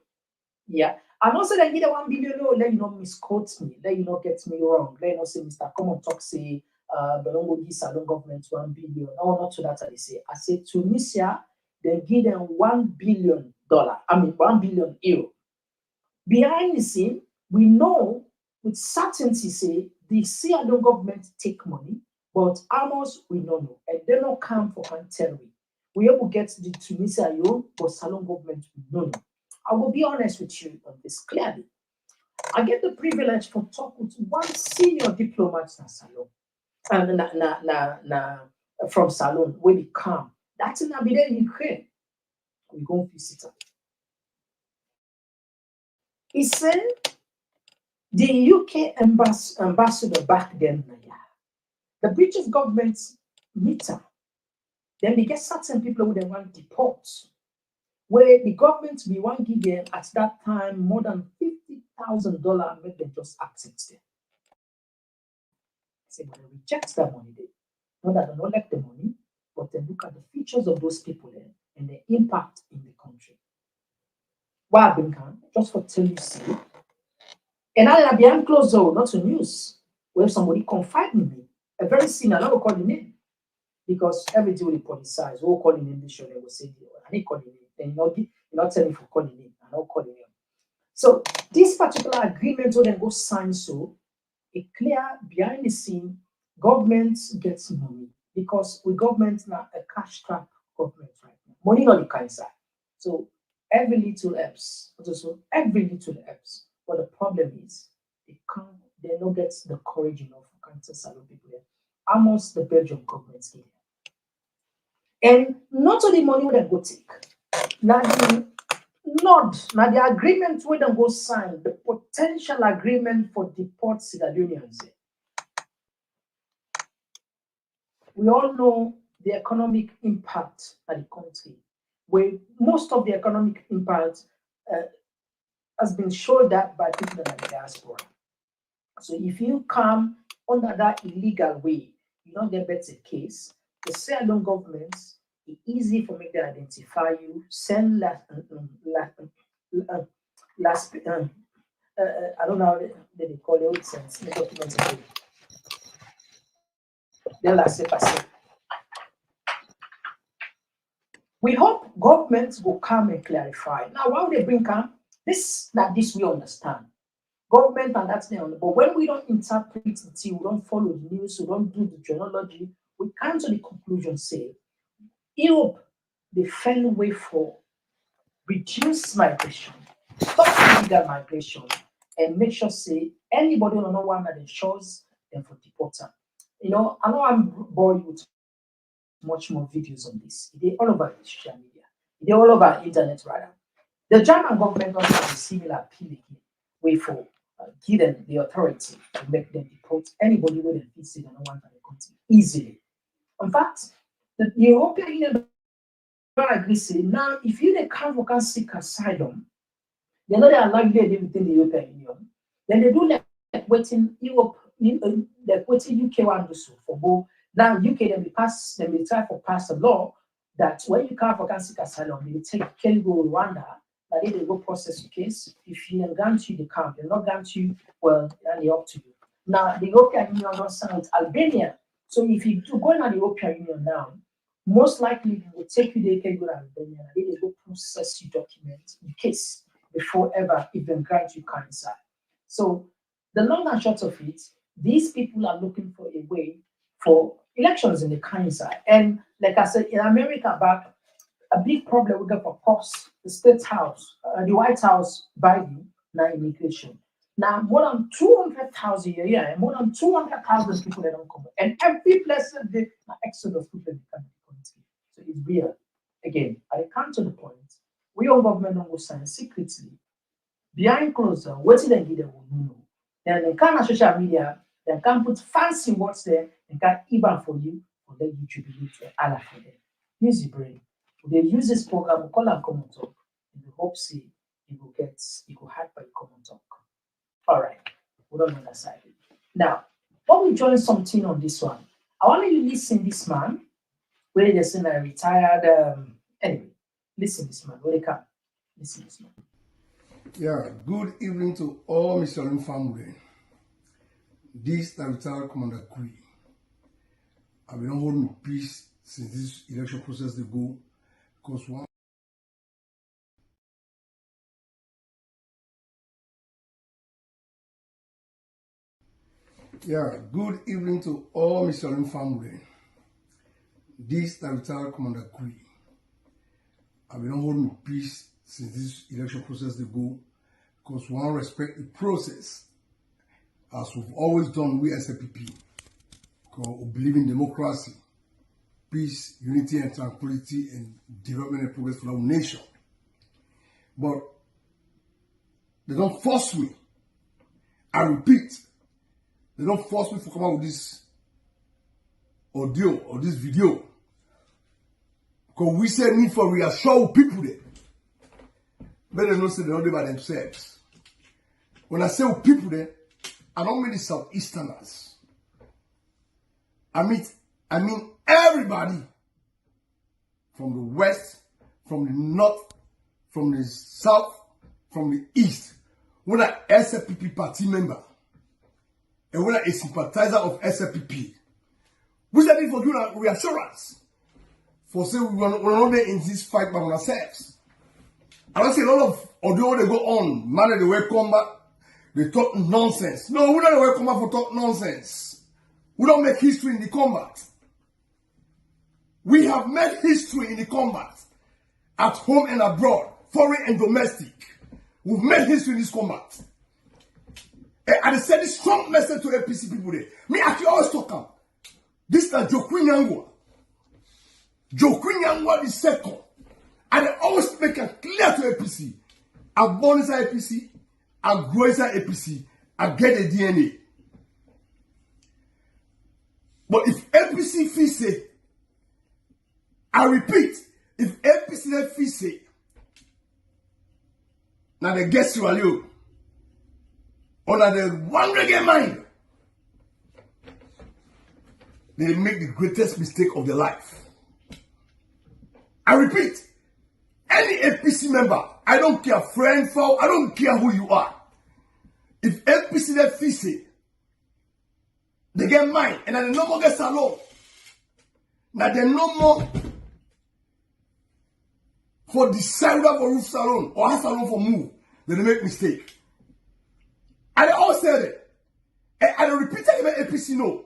B: Yeah. And also they give the 1 billion, no, let you not misquote me, let you not get me wrong. Let you not say Mr. Komon-Tok say Belongo give Salon government 1 billion. No, not to that I say. I say Tunisia, they give them $1 billion. I mean 1 billion euro. Behind the scene, we know with certainty say the Sierra Leone government take money, but Amos we don't know. And they don't come for country. We able get the Tunisia yo, but Salon government we don't know. I will be honest with you on this clearly. I get the privilege to talk with one senior diplomat in Salon, from Salon, where they come. That's in Abidjan, Ukraine. We go visit him. He said the UK ambassador back then, the British government meet her. Then they get certain people who they want to deport. Where the government we want to give them at that time more than $50,000 make them just accept them. I said, but they reject that money. Not that they don't like the money, but they look at the features of those people there and the impact in the country. Why I've been just for tell you see. And I behind closed door, not to news, where somebody confide in me, a very senior, I don't call the name. Because every day we politicize, we'll call in this show, they will say, I need calling name. And you're not telling for calling name, I'm not calling name. So this particular agreement will then go sign so a clear behind the scene, government gets money. Because we government now a cash trap government right now. Money not the kind side. So every little helps. Also every little helps. But the problem is they don't get the courage enough to cancel Salon people here. Almost the Belgium government here. And not only money would go take. Now the agreement we don't go sign, the potential agreement for deport Sierra Leoneans. We all know the economic impact of the country, where most of the economic impact has been showed up by people in the diaspora. So if you come under that illegal way, you don't get better case. The Sierra Leone government, it's easy for me to identify you, send I don't know how they call it, sense the documents. We hope governments will come and clarify. Now, why would they bring come? This we understand. Government and that's the only. But when we don't interpret the tea, we don't follow the news, we don't do the chronology, we come to the conclusion, say, Europe, they fell away for reduce migration, stop illegal migration, and make sure, say, anybody on no one that ensures them for deporter. You know, I know I'm bored with much more videos on this. They're all over social media. They're all over internet, rather. The German government also has a similar appeal again, way for give them the authority to make them deport anybody who they visit and no one can country easily. In fact, the European Union agree say now if you can seek asylum, they know they are likely within the European Union. Then they do like waiting Europe, like waiting UK one do so for both. Now UK then they try for pass a law that when you can seek asylum, they take can go Rwanda. That they go process your case. If you grant you the camp, they're not grant you, well, and they're up to you. Now, the European Union don't sign with Albania. So if you do go in the European Union now, most likely they will take you there, can go to Albania, and they will process your document, the case, before ever even grant you cancer. So the long and short of it, these people are looking for a way for elections in the cancer. And like I said, in America back, a big problem we got for course, the State House, the White House Biden, now immigration. Now more than 200,000 a year, more than 200,000 people that don't come. And every blessed day, an exodus people become the country. So it's real. Again, I come to the point, we all government don't go sign secretly. Behind closed door, what did they give them? No. Then they come on social media, they can put fancy words there, and can even for you, or let you jubilate to Allah for them. Use the brain. They use this program, we call them Komon-Tok, and we hope see you will hack by Komon-Tok. All right, we don't know that side. Now, when we join something on this one, I want you to listen this man, where they say I retired. Anyway, listen this man, where they come. Listen this man.
J: Yeah, good evening to all Mr. Leonean family. This is retired Commander Kui. I've been holding peace since this election process they go, because one. Yeah, good evening to all Mr. Leonean family. This is retired Commander Kui. I've been holding peace since this election process they go, because one respect the process, as we've always done, we as a PP, because we believe in democracy, peace, unity and tranquility and development and progress for our nation. But they don't force me. I repeat, they don't force me to come out with this audio or this video. Because we say need for reassure people there. But they don't say they're not there by themselves. When I say people there, I don't mean the Southeasterners. I mean everybody from the west, from the north, from the south, from the east. When I SLPP party member, and when I a sympathizer of SLPP, we said it for doing a reassurance. For saying we're not there in this fight by ourselves. I don't see a lot of audio they go on, man, they will come back, they talk nonsense. No, we're not the way come back for talk nonsense. We don't make history in the combat. We have made history in the combat, at home and abroad, foreign and domestic. We've made history in this combat. And I send a strong message to APC people there. Me actually always talk about. This is Jokwin Yangwa. Jokwin Yangwa the second. And I always make it clear to APC. I born inside APC, I grow inside APC, I get a DNA. But if APC feel say, I repeat, if APC feel say, now they get Sierra Leone, or now they one reggae mind, they make the greatest mistake of their life. I repeat, any APC member, I don't care friend, foe, I don't care who you are. If APC that feel say, they get mine, and then they no more get salon. Now they no more for decide for roof salon or have salon for move. They make mistake. And they all said it. And I repeat it even APC no.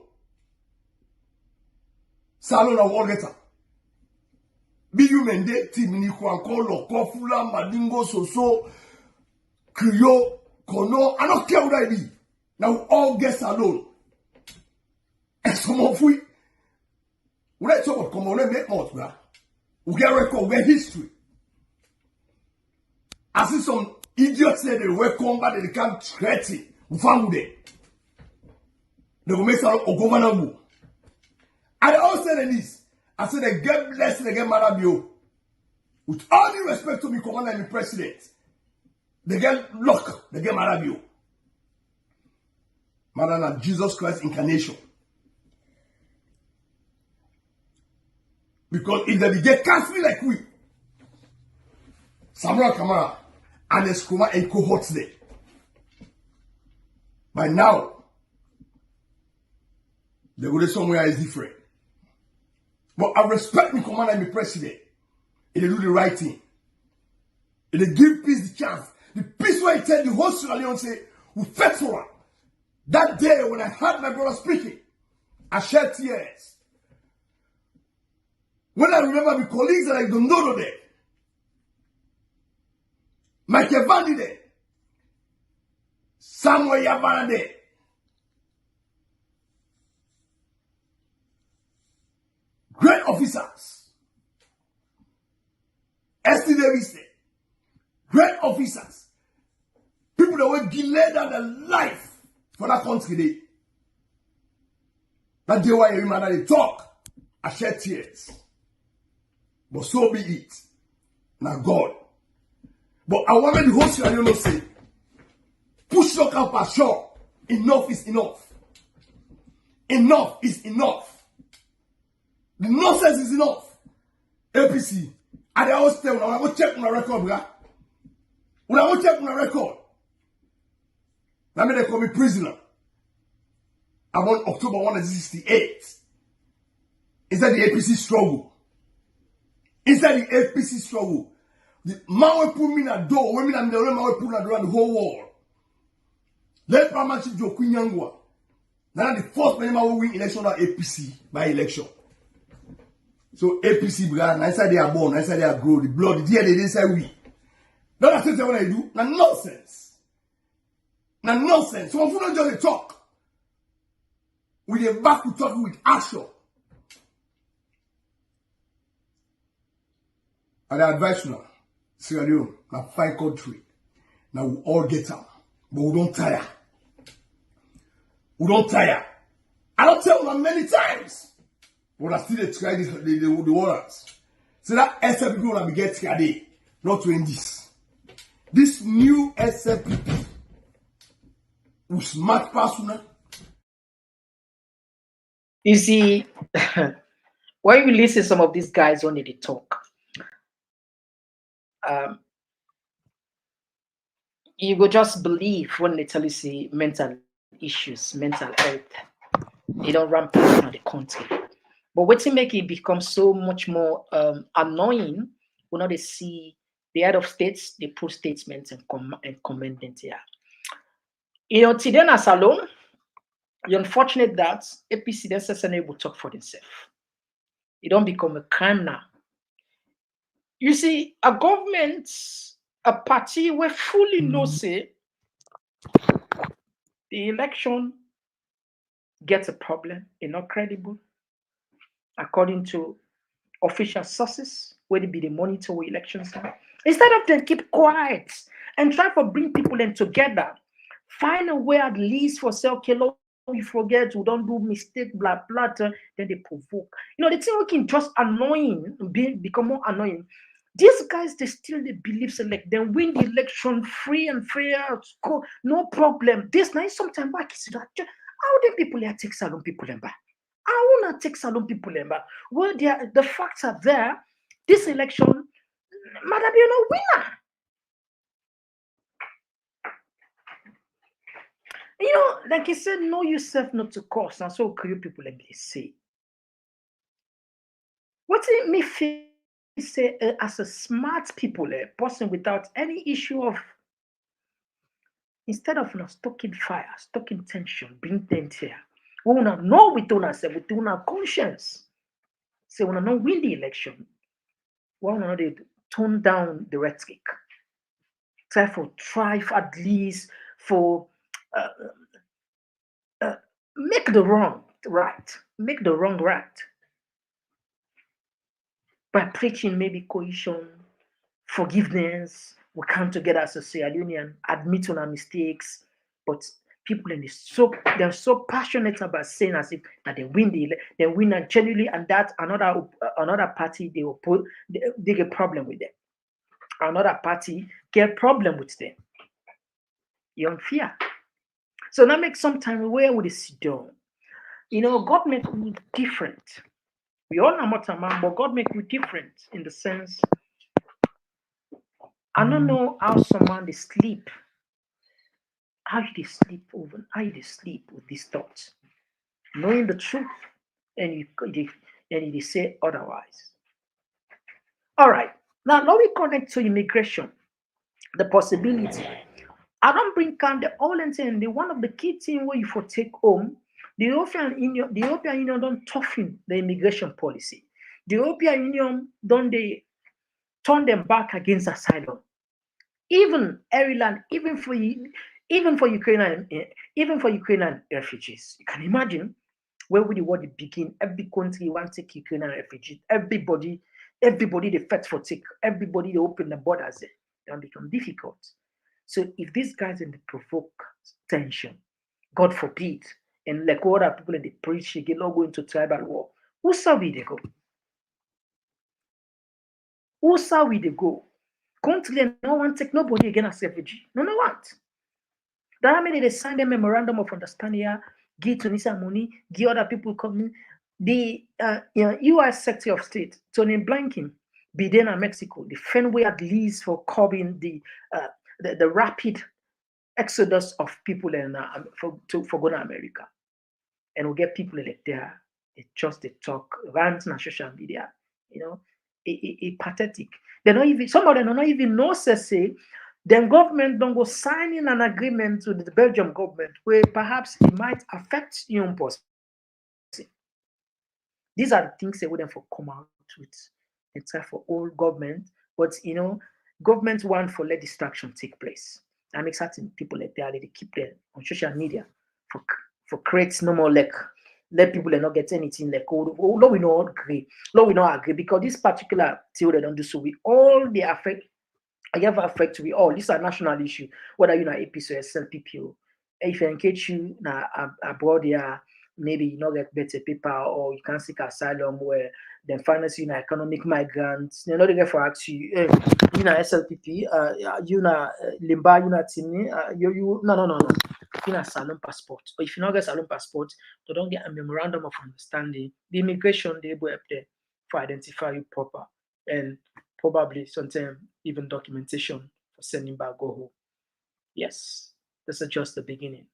J: Salon of all getter. Be you mende team ni kwanko loko fula madingo soso kriyo kono. I don't care what I be. Now we all get salon. And some of we let's talk about Komon make more, bruh. We get record, we get history. I see some idiots say they will come back, they can't threaten. We found them. They will make some governor. And I also said this. I said they get blessed, they get Marabio. With all due respect to me, commander and the president, they get luck, they get Marabio. Madonna, Jesus Christ incarnation. Because if they get cancer like we, Samuel Kamara and Eskuma and cohorts there, by now, they go to somewhere is different. But I respect me commander and me president. If they do the right thing. If they give peace the chance. The peace where I tell the whole Sierra Leone say, we fight for her. That day when I heard my brother speaking, I shed tears. When I remember my colleagues that I don't know there, Michael Vandi there, Samuel Yavana there, great officers, S.T. Davis there, great officers, people that will give laid down their life for that country there. That day why every man that they talk, I shed tears. But so be it. Now God. But I want the whole Sierra Leone say, push your camp ashore. Enough is enough. Enough is enough. The nonsense is enough. APC. And I always tell you, I will check my record, bruh. When I want to check my record, now they call me prisoner. I'm on October 1968. Inside the APC struggle. Inside the APC struggle. The man will put me in a door, women and the man will put me in a door and the whole world. Let Pramachi Joe Kunyangwa. Now the first man will win election at APC by election. So APC began, inside they are born, inside they are grow, the blood, the DNA, they say we. That's what I do. Now nonsense. Now nonsense. So if you don't just talk, we get back to talking with action. And I advise you now, Sierra Leone, now fine country. Now we all get out. But we don't tire. We don't tire. I don't tell them many times. But I still try the warrants. So that SFP will be getting a day, not doing this. This new SFP with smart personnel.
B: You see, when you listen to some of these guys when they talk, you go just believe when they tell you see mental issues, mental health, they don't rampant in the country. But what to make it become so much more annoying when they see the head of states, they put statements and comment them here. You know, today as alone, the unfortunate that APC necessarily will talk for themselves. It don't become a crime now. You see, a government, a party will fully know say the election gets a problem, it's not credible, according to official sources, where they be the monitor elections now. Instead of them keep quiet and try to bring people in together, find a way at least for say, okay, Lord, we forget, we don't do mistake, blah, blah, then they provoke. You know, the thing looking just annoying, become more annoying. These guys, they still they believe select, then win the election free and fair, no problem. This night, sometimes back is that how the people here take salon people and back. I want to take salon people and back. Well, the facts are there. This election, madam, you're no winner. You know, like he said, know yourself not to cause, and so create people like they say. What it me feel say as a smart people, a person without any issue of, instead of stoking fire, stoking tension, bring them here. We wanna know within ourselves, within our conscience. Say we wanna not win the election. We wanna know tone down the rhetoric. Try for at least for make the wrong right, make the wrong right. By preaching maybe cohesion, forgiveness, we come together as a Sierra Leonean, admit on our mistakes, but people they're so passionate about saying as if that they win and genuinely, and that another party they get problem with them. Another party get problem with them. You're unfair. So that makes some time where would they sit down? You know, God make me different. We all know what I'm but God make me different in the sense, I don't know how someone they sleep. How they sleep over? How they sleep with these thoughts, knowing the truth, and they say otherwise. All right, now let me connect to immigration, the possibility. I don't bring down the all and saying the one of the key things where you for take home. The European Union don't toughen the immigration policy. The European Union don't they turn them back against asylum. Even Ireland, even for Ukrainian refugees. You can imagine where would the war begin? Every country want to take Ukrainian refugees. Everybody they fight for take. Everybody they open the borders. It can become difficult. So if these guys in the provoke tension, God forbid, and like what other people in the preach, they not go into tribal war. Who saw we they go? Who saw we they go? Country no one take nobody again as refugee. No what? That means they signed a memorandum of understanding here, give Tunisia money, give other people coming. The U.S. Secretary of State, Tony Blinken, be there in Mexico, the Fenway at least for curbing the rapid exodus of people in for going to America, and we get people like there. They talk rant on social media. You know, it pathetic. They don't even some of them don't even know say. Then government don't go signing an agreement with the Belgium government where perhaps it might affect young person. These are the things they wouldn't for come out with and try for all government, but government want for let distraction take place. I make certain people like that they keep them on social media for create no more like let people not get anything like no we not agree. No, we not agree because this particular theory they don't do so we all they affect I have affect we all. This is a national issue, whether you're APC or SLPPO. If you engage you now abroad here, maybe you not get better paper or you can seek asylum where then finance you economic migrants. You know they get for actually you know SLPP, you know Limba, you know Timmy, you no. You know asylum passport. Or if you not get asylum passport, they don't get a memorandum of understanding. The immigration they go up there for identify you proper and probably sometimes even documentation for sending back go home. Yes, this is just the beginning.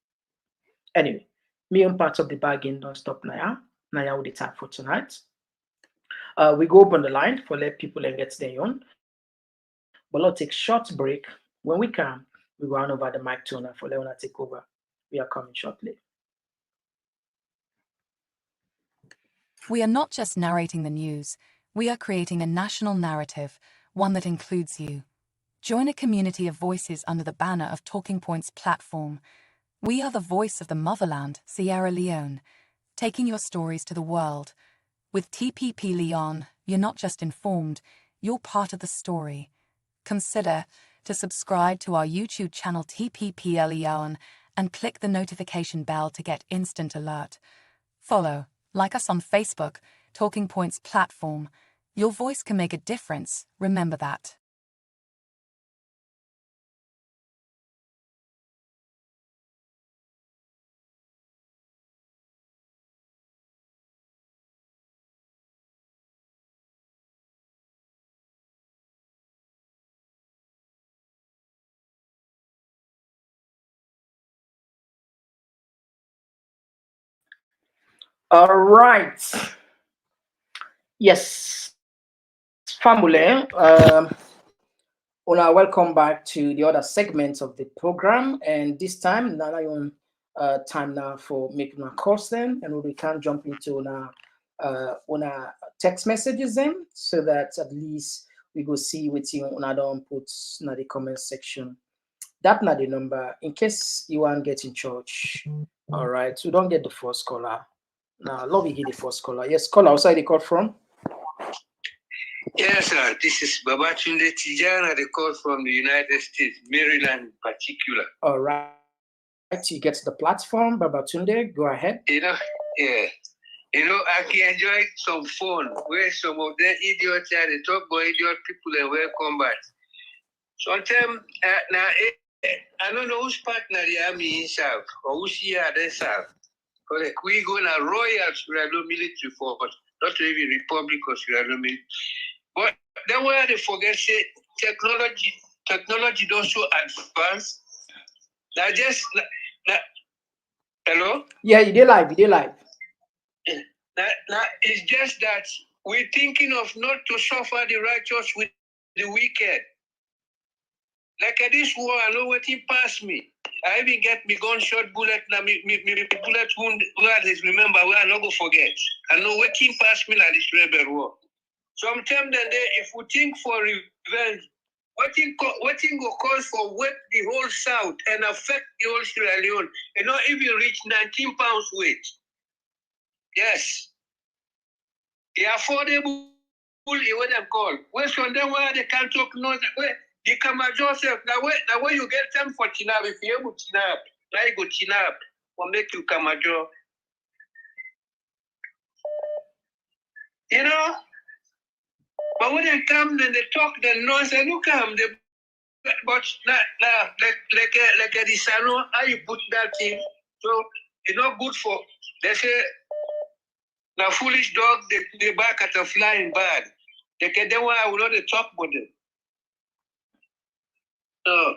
B: Anyway, me and parts of the bargain don't stop now. Now with the time for tonight. We go open the line for let people and get their own. But let's take short break. When we come, we go on over the mic to for Leona take over. We are coming shortly.
K: We are not just narrating the news, we are creating a national narrative, one that includes you. Join a community of voices under the banner of Talking Points platform. We are the voice of the motherland, Sierra Leone, taking your stories to the world. With TPP Leon, you're not just informed, you're part of the story. Consider to subscribe to our YouTube channel TPP Leon and click the notification bell to get instant alert. Follow, like us on Facebook, Talking Points platform. Your voice can make a difference, remember that.
B: All right. Yes, family. Welcome back to the other segments of the program, and this time now on time now for making a course then, and we can jump into on a text messages then, so that at least we go see what you don't put in the comment section. That not the number in case you want to get in church. All right, so don't get the first caller. Now, love you hear the first caller. Yes, caller, outside the call from.
L: Yes, sir. This is Babatunde Tijana, the call from the United States, Maryland in particular.
B: All right. You get to the platform, Babatunde. Go ahead.
L: Yeah. I can enjoy some fun where some of them idiots are, they talk about idiot people and welcome back. Sometimes, I don't know whose partner they are in South or who's here they South. Because we go to Royal Sierra Leone military force, not even Republic of Sierra Leone. But then where they forget say technology don't so advanced. Now just hello?
B: Yeah, you did live.
L: Now it's just that we're thinking of not to suffer the righteous with the wicked. Like at this war, I know what he passed me. I even get me gunshot bullet now. Me bullet wound. Remember, we are not gonna forget. I know what he passed me like this rebel war. Sometimes then if we think for revenge, what thing will cause for wet the whole South and affect the whole Sierra Leone and not even reach 19 pounds weight. Yes. The affordable, what they call. Where some them where they can't talk noise. Where the come Joseph now where you get them for Tinab if you're able to Tinab. Now you go Tinab or make you come Joe. You know? But when they come, then they talk, the noise, and look at them. But like a Disano, how you put that in? So it's not good for, they say, now foolish dog, they back at a flying bird. They why I will not talk with them. So,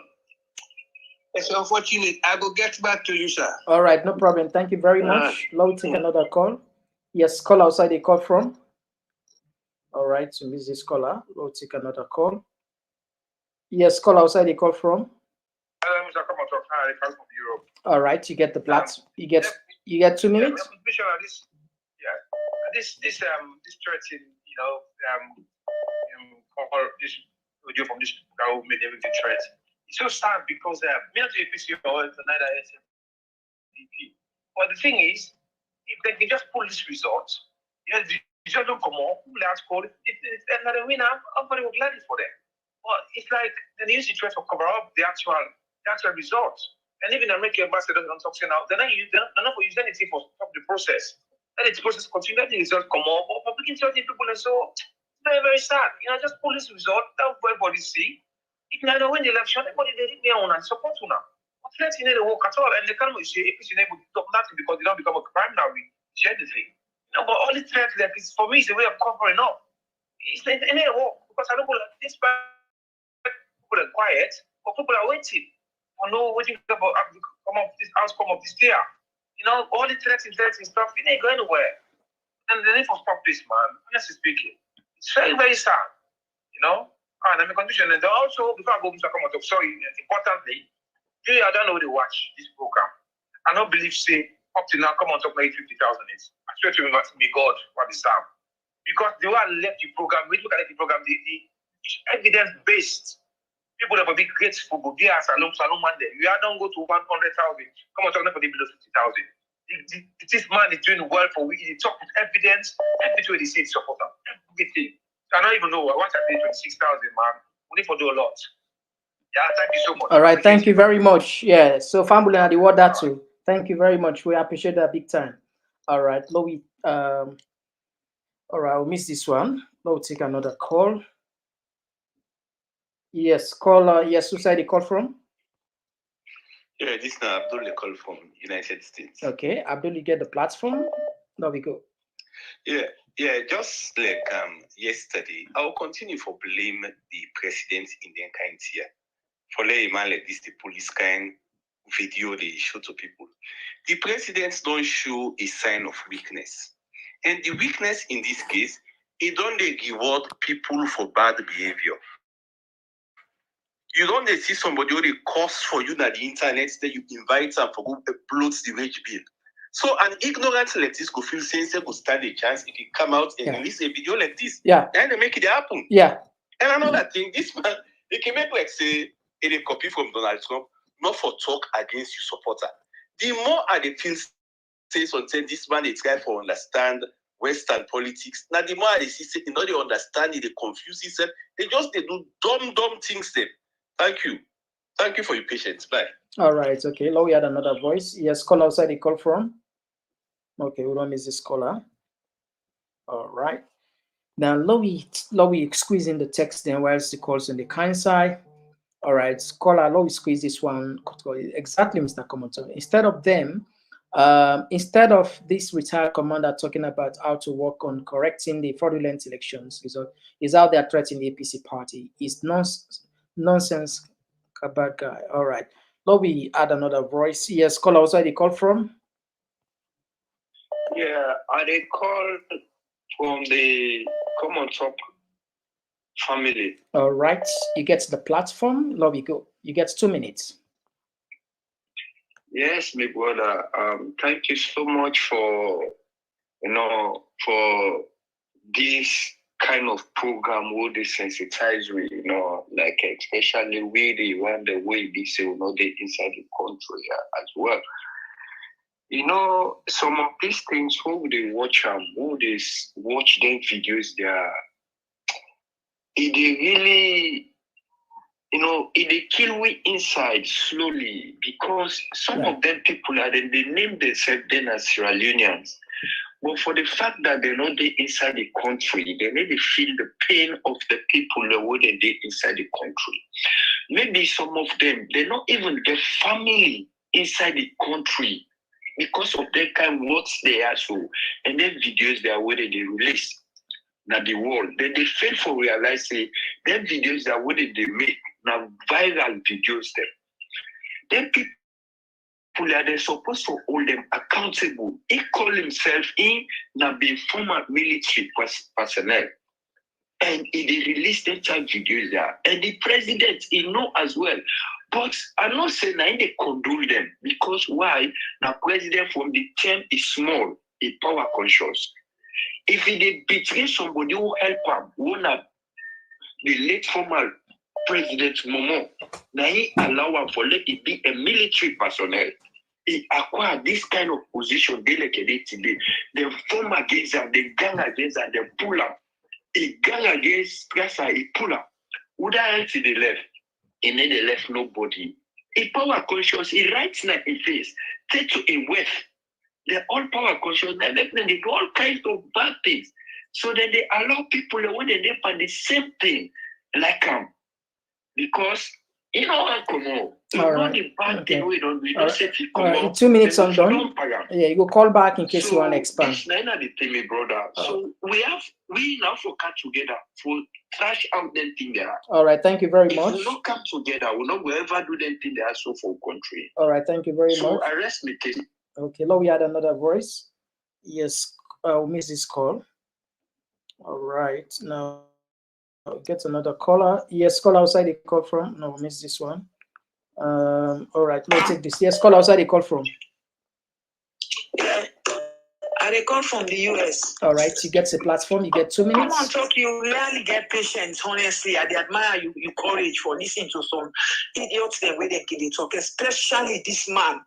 L: It's unfortunate. I will get back to you, sir.
B: All right, no problem. Thank you very much. Let me take another call. Yes, call outside the call from. All right, so miss this caller. We'll take another call. Yes, call outside the call from.
L: Mr. Komon-Tok, I come from Europe.
B: All right, you get the plat. You get 2 minutes.
L: This threatening, this audio from this guy who made everything threat. It's so sad because me not APC or neither SDP. But the thing is, if they can just pull this result, the result don't come on, who last call it, they're not a winner, everybody will glad it for them. But it's like the news threat to cover up the actual results. And even American ambassadors don't talk now, they're not going to use anything for stop the process. Let the process continue, let the results come on. But for picking certain people, and so it's very, very sad. Just pull this result, that everybody see. If not win the election, everybody they read their own and support you now. But let's see the work at all. And they can't say if it's able to stop nothing because they don't become a crime now. We share the thing. But all the threats like is for me is a way of covering up. It's not any work because I don't go like this, people are quiet, but people are waiting. For no waiting about outcome of this year. All the threats and stuff, it ain't going anywhere. And the need for stop this, man, honestly speaking. It's very, very sad, And I'm in condition. And also, before I go to Komon-Tok, sorry, importantly, I don't know where they watch this program. I don't believe, say, up to now, Komon-Tok made 50,000 is. I swear to you, me God, for the Sam. Because the way I left the program, we look at the program, the evidence-based. People that will be grateful, but they are asylum man there. You don't go to 100,000. Komon-Tok for the below 50,000. This man is doing well for we. He talk with evidence. Everything they say is support them. Everything. I don't even know. Once I pay 26,000, man, we need to do a lot. Yeah, thank you so much.
B: All right, thank you very much. Yeah, so family and the word that too. Thank you very much. We appreciate that big time. All right, Louis. All right, I'll miss this one. We'll take another call. Yes, caller. Yes, who said the call from?
M: Yeah, this is Abdul call from United States.
B: Okay, Abdul, you get the platform. There we go.
M: Yeah, just like yesterday, I will continue for blame the president in the kind here. For a man like this, the police kind video they show to people. The presidents don't show a sign of weakness. And the weakness in this case, it don't reward people for bad behavior. You don't see somebody who they cost for you on the internet that you invite them for go upload the wage bill. So an ignorant like this go feel sense go stand a chance if he come out and release a video like this.
B: Yeah.
M: And they make it happen.
B: Yeah.
M: And another thing, this man, they can make like say a copy from Donald Trump, not for talk against your supporter. The more they feel say something, this man they try for understand Western politics. Now the more they see say, they understand it, they confuse themselves, they do dumb things then. Thank you. Thank you for your patience. Bye.
B: All right. Okay. Now we had another voice. Yes, call outside the call from. Okay, we don't miss this caller. All right. Now, Louis squeeze in the text then whilst the calls on the kind side. All right, caller, Louis squeeze this one. Exactly, Mr. Komon-Tok. Instead of this retired commander talking about how to work on correcting the fraudulent elections result, is out there threatening the APC party. It's nonsense, a bad guy. All right. Lobby add another voice. Yes, call outside the call from.
L: Yeah, I call from the Komon-Tok family.
B: All right, you get the platform. Lobby, go. You get 2 minutes.
L: Yes, my brother. Thank you so much for for this kind of program where they sensitize we, like especially we the one the way they say they inside the country as well. Some of these things who they watch who they watch them videos it really it kill we inside slowly because some of them people they name themselves then as Sierra Leoneans. But for the fact that they're not there inside the country, they maybe feel the pain of the people the way they did inside the country. Maybe some of them, they not even get family inside the country because of their kind of works they are so. And then videos they are where they release. Now the world, then they fail for realize say them videos that what they make now viral videos them. Then people are supposed to hold them accountable. He called himself in now being former military personnel. And he released the child videos there. And the president, he know as well. But I'm not saying that they condole them. Because why? The president from the term is small, is power conscious. If he betray somebody who help him, one of the late former President Momo, now he allow him for let it be a military personnel. He acquired this kind of position today. They form against them, they gang against them, they pull up. He gang against Pressa, he pull up. Would I to the left? And then the left nobody. He power conscious, he writes in his face, take to a wealth. They're all power conscious, they do all kinds of bad things. So then they allow people when they do the same thing like because you know Komon, the bad thing we don't say to Komon.
B: 2 minutes on done. Yeah, you go call back in case you want to expand.
L: It's not the thing, my brother. So we now for come together for trash out them thing there.
B: All right, thank you very much.
L: If we not come together, we not will ever do them thing there so for country.
B: All right, thank you very much.
L: So I rest my case.
B: Okay, now we had another voice. Yes, I'll miss this call. All right, now I'll get another caller. Yes, call outside the call from. No, miss this one. All right, let's take this. Yes, call outside the call from.
N: Yeah, I call from the US.
B: All right, you get the platform. You get 2 minutes.
N: Komon-Tok, you really get patience. Honestly, I admire you. Your courage for listening to some idiots the way they talk, especially this man.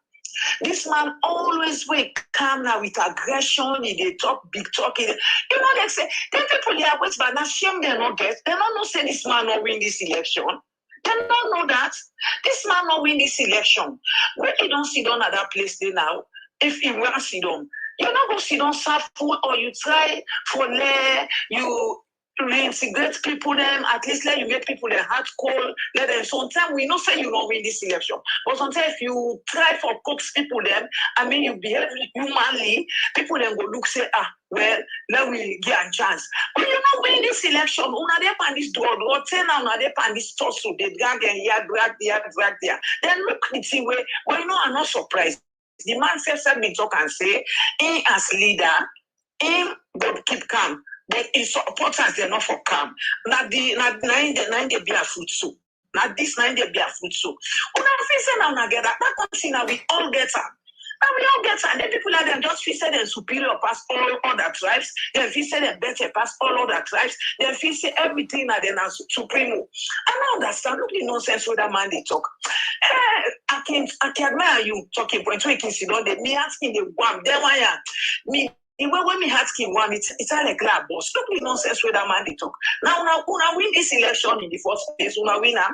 N: This man always will come now with aggression. They talk big talking. You know, they say, then people here wait, but now shame they not get. They don't know say this man not win this election. They don't know that. This man not win this election. When you don't sit down at that place there now, if you want to sit down, you're not going to sit down serve food or you try for you reintegrate people them, at least let you make people their heart cold, let them sometimes we know say you don't win this election. But sometimes if you try for coax people them, I mean you behave humanly, people then go look say, well, let me get a chance. But you not win this election, una dey pan this door, or ten una dey pan this tussle, they drag here, drag there. Then look the thing way, but you know I'm not surprised. The man said me talk and say, he as leader, him go keep calm. But his supporters, they're not for calm. Now the nine they be a fruit soup. Now this nine they be a fruit soup. When I feel say now get that country now we all get her. Now we all get her. And then people like them just feel say they're superior past all other tribes. They feel say they're better past all other tribes. They feel say everything that they're supremo. I don't understand. Look the nonsense with that man they talk. I can admire you talking point. So you can see on the me asking the one. Then why me. When me ask him one, it's like a boss. Look the nonsense with that man they talk. Now, una win this election in the first place. Una win now.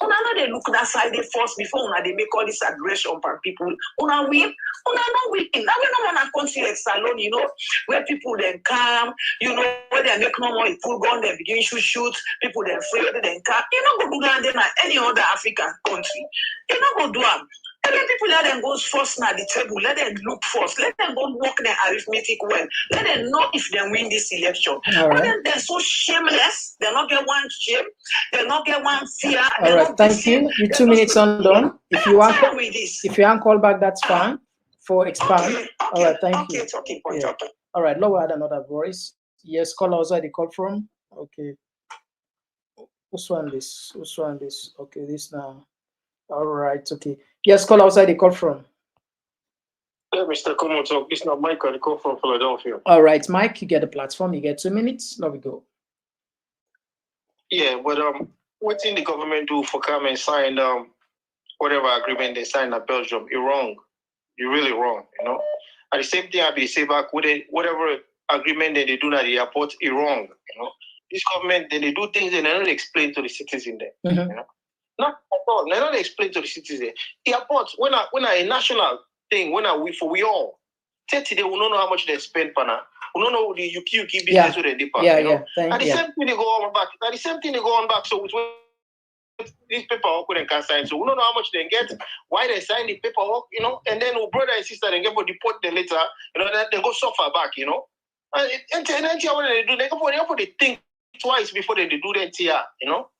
N: Una know they look that side they first before una they make all this aggression for people. Una win. Una not win. Now we don't want a country like Salon, you know, where people then come, you know, where they make no more full gun, they begin to shoot. People then afraid, then come. You know, go do that in any other African country. You know, go do them. Let people let them go first now the table. Let them look first. Let them go work their arithmetic well. Let them know if they win this election.
B: All right.
N: But they're so shameless. They're not get one shame. They're not get one fear.
B: All right, thank you. Your 2 minutes on done. If you want call back, that's fine. For expand.
N: Okay.
B: All right, thank you.
N: Talking.
B: All right, now we had another voice. Yes, call outside the call from. Okay. Who's one this? Okay, this now. All right, okay. Yes, call outside the call from.
O: Yeah, Mr. Komon-Tok, this is not Mike, I call from Philadelphia.
B: All right, Mike, you get the platform, you get 2 minutes. Now we go.
O: Yeah, but what did the government do for come and sign whatever agreement they signed at Belgium? You're wrong. You're really wrong, you know. And the same thing I be say back with it, whatever agreement that they do at the airport, you're wrong, you know. This government, then they do things and they don't explain to the citizen there, you know. Not at all. They don't explain to the citizen. Airports, when a national thing, we all, they will not know how much they spend per now. We don't know the UQ business with the Deport. And the same thing they go on back. So with these paperwork they can sign. So we don't know how much they get, why they sign the paperwork, you know, and then our brother and sister they get for deport them later, you know, they go suffer back, you know. And then what they do, they go think twice before they do that here, you know.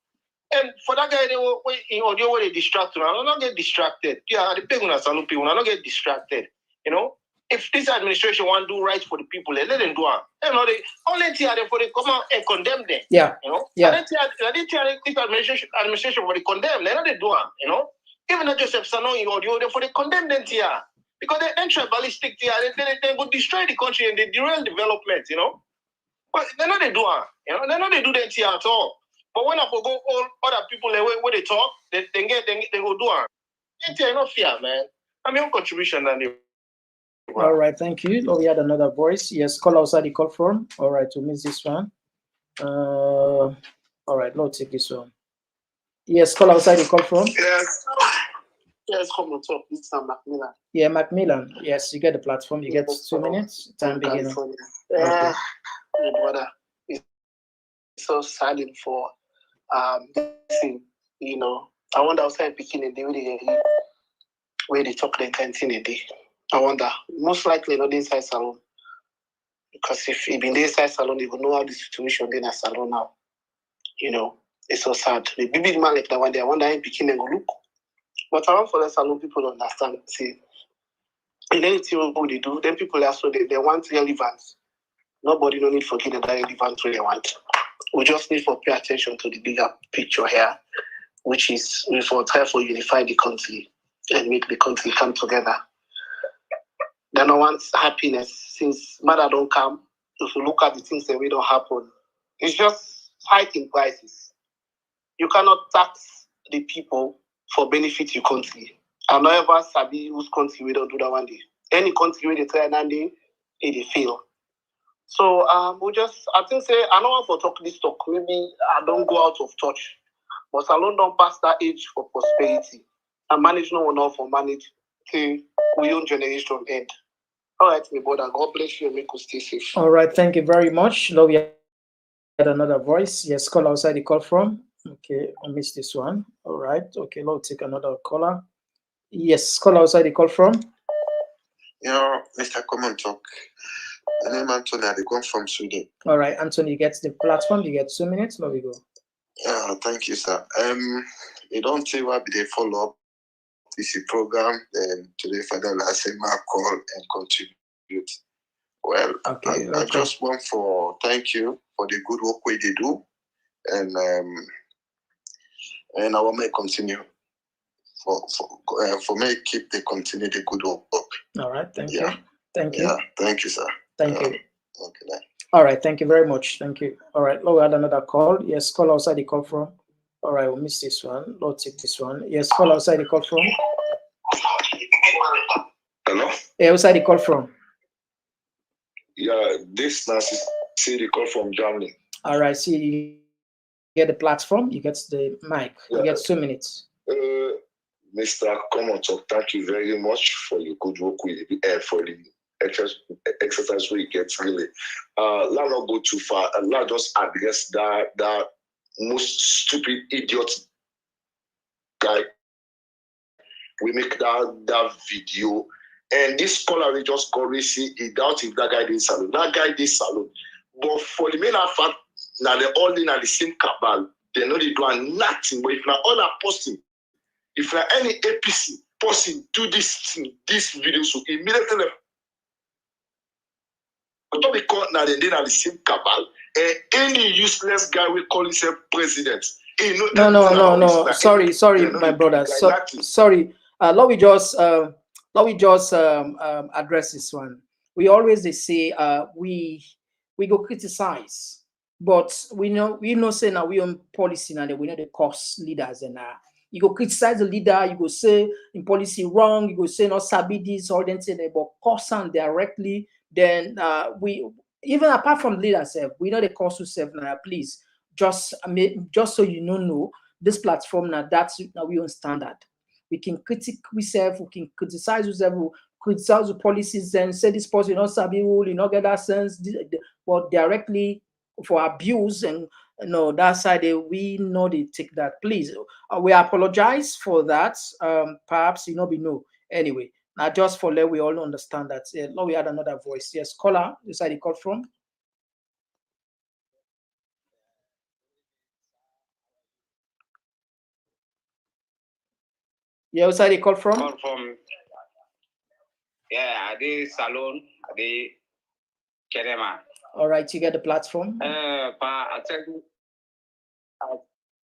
O: And for that guy, they were in audio where they distract you. I don't get distracted. Yeah, the people are salute people. I don't get distracted. You know, if this administration want to do right for the people, let them do it. You know, they only tell them for they come out and condemn them.
B: Yeah.
O: You know,
B: yeah.
O: I didn't tell this administration for they condemn. Let them do it. You know, even if Joseph Sano in audio, they for they condemn them here because they tribalistic here. They would destroy the country and they derail development. You know, but they know they do it. You know, they know they do that here at all. But when I go all other people where they talk, they go do it. Ain't no fear, man. I mean, contribution and
B: All right, thank you. Oh, we had another voice. Yes, call outside the call from. All right, we miss this one. All right, let's take this one. Yes, call outside the call from.
O: Yes, Komon-Tok. This is Macmillan.
B: Yeah, Macmillan. Yes, you get the platform. You get 2 minutes. Time beginning.
O: Yeah, okay. Brother, it's so silent for this thing. You know, I wonder outside picking a day where they talk the 10 a day. I wonder, most likely not inside salon. Because if he been inside salon, they will know how the situation in a salon now. You know, it's so sad. The big man like that one day, I wonder how picking and go look. But I want for the salon people to understand. See, in anything what they do, then people also they want relevance. Nobody no need to forget that relevance what they want. We just need to pay attention to the bigger picture here, which is we for try to unify the country and make the country come together. They don't want happiness since matter don't come. If you look at the things that we don't happen, it's just hiking prices. You cannot tax the people for benefit your country. I never sabi whose country we don't do that one day. Any country where they try and they fail. So I think say I don't want to talk this talk. Maybe I don't go out of touch. But Salon don't pass that age for prosperity. And manage no one for manage till we own generation end. All right, my brother. God bless you and make you stay safe.
B: All right, thank you very much. Now we had another voice. Yes, call outside the call from. Okay, I missed this one. All right, okay, let's take another caller. Yes, call outside the call from.
P: Yeah, Mr. Komon-Tok. My name is Anthony. I come from Sweden.
B: All right, Anthony gets the platform. You get 2 minutes. Now we go.
P: Yeah, thank you, sir. You don't say what they follow up this program. Then today, finally, I say my call and contribute. Well,
B: okay,
P: I just want for thank you for the good work we do, and I want to continue for me keep the continue the good work.
B: All right, thank you. Thank you.
P: Yeah, thank you, sir.
B: Thank you.
P: Okay, then.
B: All right, thank you very much. Thank you. All right, we had another call. Yes, call outside the call from. All right, we'll miss this one. Let's take this one. Yes, call outside the call from.
P: Hello?
B: Yeah, outside the call from.
P: Yeah, this Nancy see the call from Germany.
B: All right, see, you get the platform, you get the mic. You get 2 minutes.
P: Mr. Komon-Tok, thank you very much for your good work for the exercise we get really. Let's not go too far. Let's just address that most stupid idiot guy. We make that video, and this scholar we just call see he doubt if that guy did salute. That guy did salute. But for the main fact, now they all in the same cabal. They know they do nothing. But if now all are posting, if now any APC person do this thing, this video, so immediately but don't be caught now they are the same cabal. And any useless guy will call himself president.
B: No. Sorry, my brother. Sorry. Let me just address this one. We always say we go criticize, but we know say now we own policy now that we know the cost leaders and you go criticize the leader, you go say in policy wrong, you go say not sabi this or then say but cost them directly. Then we even apart from leaders, we know the cost to serve now. Please just so you know this platform now that's now we own standard. We can criticize the policies and say this person not sabi rule, you not get that sense, but directly for abuse and that side we know they take that. Please, we apologize for that. Perhaps be no. Anyway, now just for let we all understand that. Now we had another voice. Yes, caller, this side he called from. Yeah, outside they call from?
Q: Call from, yeah, the salon, the Kenema.
B: All right, you get the platform.
Q: I tell you,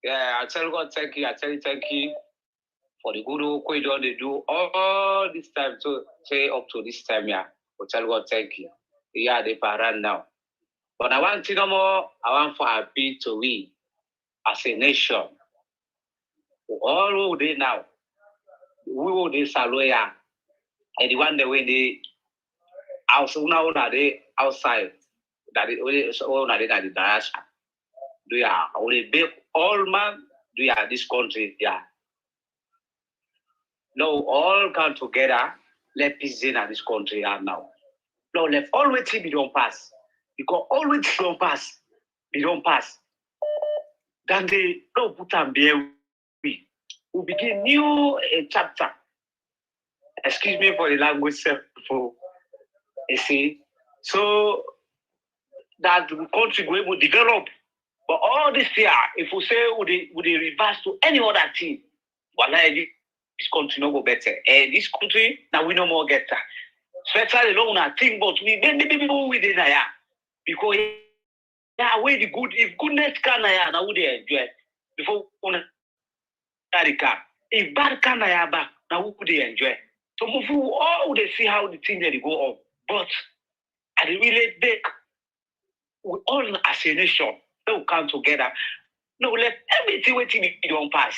Q: I tell God thank you. I tell you thank you for the good work we don't do all this time to say up to this time. Yeah, I tell God thank you. Yeah, they parent now. But I want to know more. I want for our people to we as a nation. All who they now, we will they saloya, and the one that when they outside now they outside that they all that they diaspora. Do ya only big all man? Do ya this country? Yeah. No, all come together. Let peace in this country and now. No, let always be don't pass. Because always don't pass. We don't pass. Then they no put and bear we begin new chapter. Excuse me for the language, for you see. So that the country will develop. But all this year, if we say would they reverse to any other thing, well, this country no go better. This country now we no more get that. Especially long na think, but we maybe people we did there because yeah, where the good if goodness can now would they enjoy before una car. If bad can back now would they enjoy. So move all they see how the thing they go on. But I really beg we all as a nation, they will come together. No, let everything waiting it don't pass.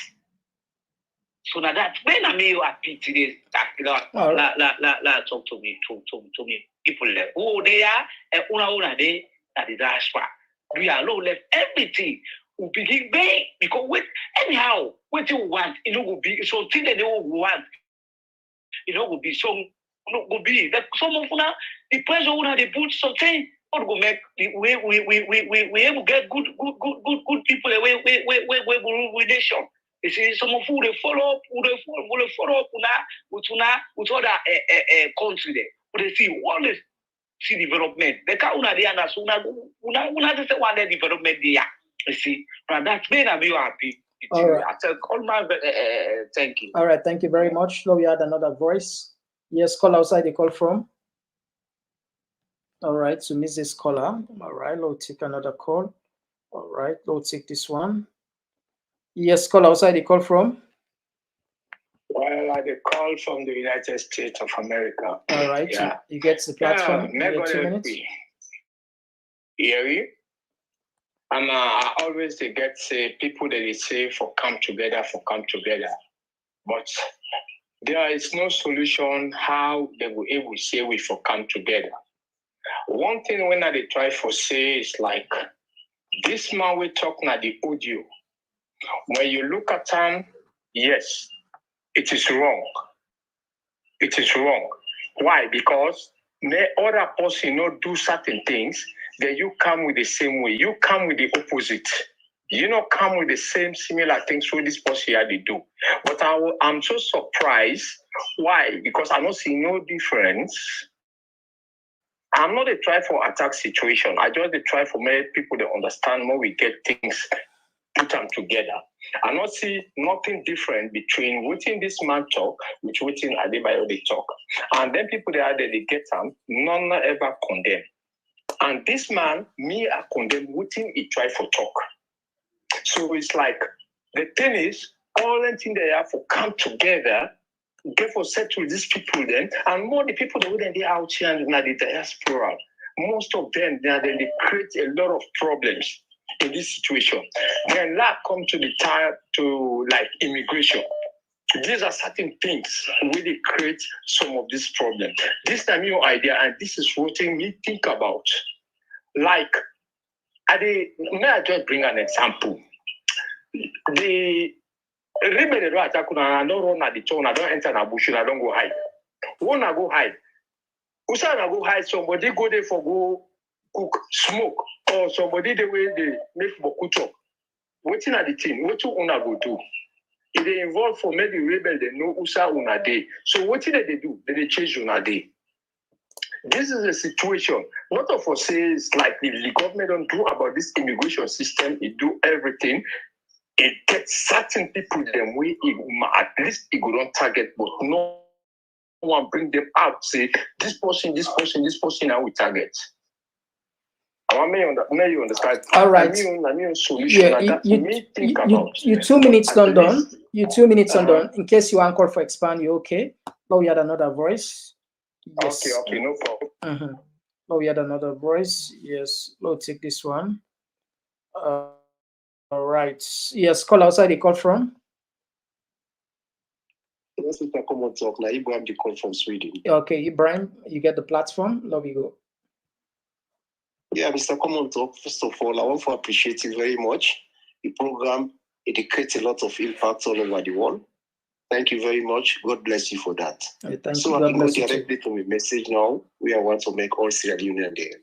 Q: So now that when I mean you happy today, talk to me, to me. People left. Who they are, and una they at the diaspora. We are low left everything. We begin big because anyhow, what you want, it will be something that they will want. It will be some will be that some of una the pressure una they put something. What will make we able get good people we nation. You see, some of who they follow up, with other country there. But they see always see development. They can't una there and so una just one development there. You see, and that's made me happy.
B: All right.
Q: I tell all my thank you.
B: All right, thank you very much. Now we had another voice. Yes, call outside. They call from. All right, so miss this caller. All right, we'll take another call. All right, we'll take this one. Yes, call outside. They call from.
R: Well, I call from the United States of America.
B: All right, yeah. You get the platform.
R: Yeah,
B: you get 2 minutes.
R: Hear you? And I always they get say people that they say for come together. But there is no solution how they will able to say we for come together. One thing when they try for say is like this man we talk now the audio. When you look at him, yes, it is wrong. It is wrong. Why? Because the other person not do certain things, then you come with the same way. You come with the opposite. You not come with the same similar things what this person had to do. But I'm so surprised. Why? Because I don't see no difference. I'm not a try for attack situation. I just a try for make people to understand more we get things put them together. I not see nothing different between waiting this man talk, which waiting Adebayo they talk. And then people there they get them, none ever condemn. And this man, me I condemn waiting he try for talk. So it's like the thing is all the thing they have to come together. Get for settle these people then, and more the people that wouldn't be out here and the diaspora. Most of them they create a lot of problems in this situation. Then that come to the time to like immigration. These are certain things really create some of this problem. This is a new idea, and this is what me think about. Like, may I just bring an example? Remember the attack I don't run at the town, I don't enter the bush, I don't go hide. When I go hide, Usana go hide, somebody go there for go cook, smoke, or somebody the way they make bokuto. Waiting at the team, what you wanna go do? If they involve for maybe rebel, they know Usa una day. So what did they do? They change una day. This is a situation. Lot of us say it's like if the government don't do about this immigration system, it do everything. it gets certain people them way at least it go on target, but no one bring them out, say this person, I will target. I may you understand.
B: All right.
R: I mean solution.
B: Yeah, you 2
R: Because
B: minutes
R: at
B: done.
R: least-
B: You 2 minutes done. In case you anchor for expand, you okay? Oh, we had another voice. Yes.
R: Okay, no problem.
B: Oh, we had another voice. Yes. Let's take this one. All right. Yes, call outside the call from.
S: Yes, Mr. Komon-Tok. Now, Ibrahim, the call from Sweden.
B: Okay, Ibrahim, you get the platform. Love you go.
S: Yeah, Mr. Komon-Tok, first of all, I want to appreciate you very much. The program, it creates a lot of impact all over the world. Thank you very much. God bless you for that.
B: Hey, thank
S: so
B: you.
S: I
B: God
S: can go
B: bless you
S: directly to my message now. We are want to make all Sierra Leone there.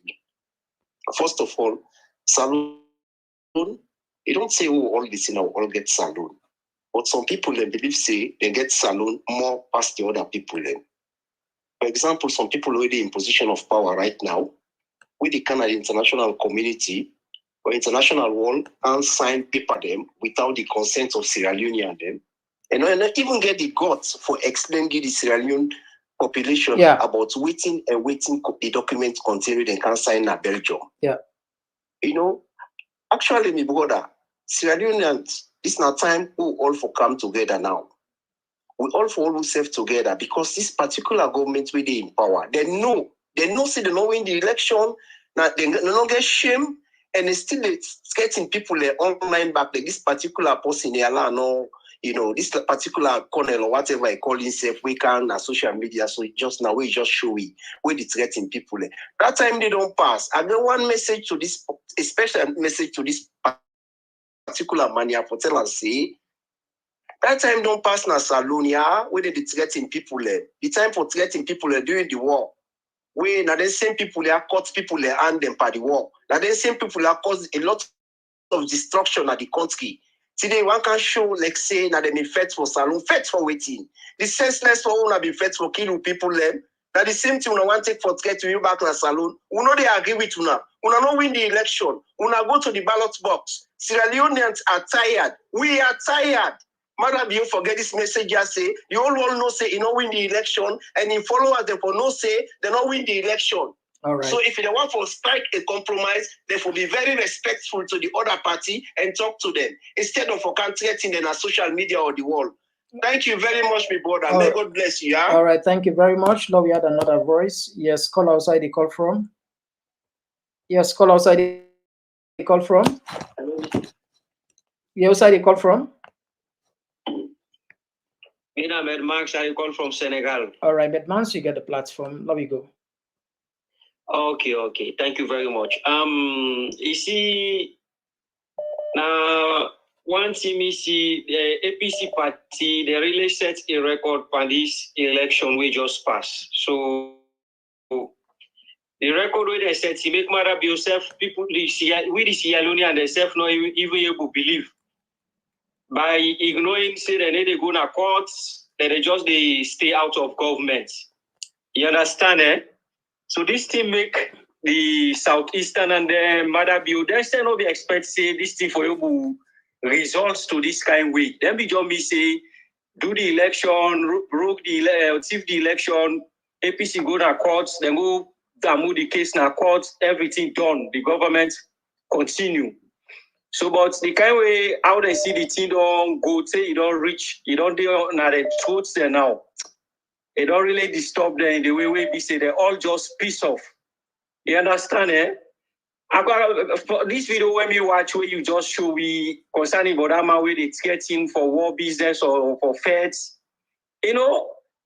S: First of all, saloon, you don't say, oh, all this, all get saloon. But some people, they believe, say, they get saloon more past the other people. For example, some people already in position of power right now, with the kind of international community or international world and sign paper them without the consent of Sierra Leone and them. And not even get the guts for explaining the Sierra Leone population about waiting the document contained and can sign in Belgium.
B: Yeah.
S: Actually, my brother, Sierra Leoneans, this is not time we all for come together now. We all for all self together because this particular government will be in power. They know say they know win the election, now they no get shame, and they still getting people online back like this particular person they allow no, this particular colonel or whatever I call himself, we can on social media, so just now we just show we the threatening people. That time they don't pass. I got one message to this, a special message to this particular mania for tell us say that time don't pass na Salonia where they threatening people. The time for threatening people during the war. Where now the same people they are caught people they hand them by the war. Now the same people that cause a lot of destruction at the country. Today one can show like say now they be fed for Salon, fed for waiting. The senseless for one be fed for killing people them. Now the same thing we want take for threat to you back na Salon. We know they agree with you now. We not win the election. We not go to the ballot box. Sierra Leoneans are tired. We are tired. Madam, you forget this message I say. You all know say you don't win the election, and in followers they for no say they don't win the election.
B: All right.
S: So if they want to strike a compromise, they will be very respectful to the other party and talk to them instead of threatening them on social media or the world. Thank you very much, my brother. May God bless you. Yeah?
B: All right, thank you very much. Now we had another voice. Yes, call outside the call from. Yes, call outside the call from. You outside the call from?
T: Max, I call from Senegal.
B: All right, Max, you get the platform. Love you go.
T: Okay. Thank you very much. You see, now one team is the APC party, they really set a record for this election we just passed. So the record where they set, to make matter be yourself, people the Sierra Leone and themselves not even able to believe. By ignoring, say they go to courts, they just they stay out of government. You understand, eh? So this thing make the Southeastern and the Madabio, they still not be expect say this thing for you results to this kind way. Then be just me say, do the election, broke the thief the election, APC go to courts, then go move the case na courts, everything done. The government continue. So, but the kind way how they see the thing don't go, say you don't reach, you don't do na the truths there now. It don't really disturb them in the way we say they all just piss off. You understand, eh? I got for this video when you watch where you just show we concerning Bodama where they getting for war business or for feds.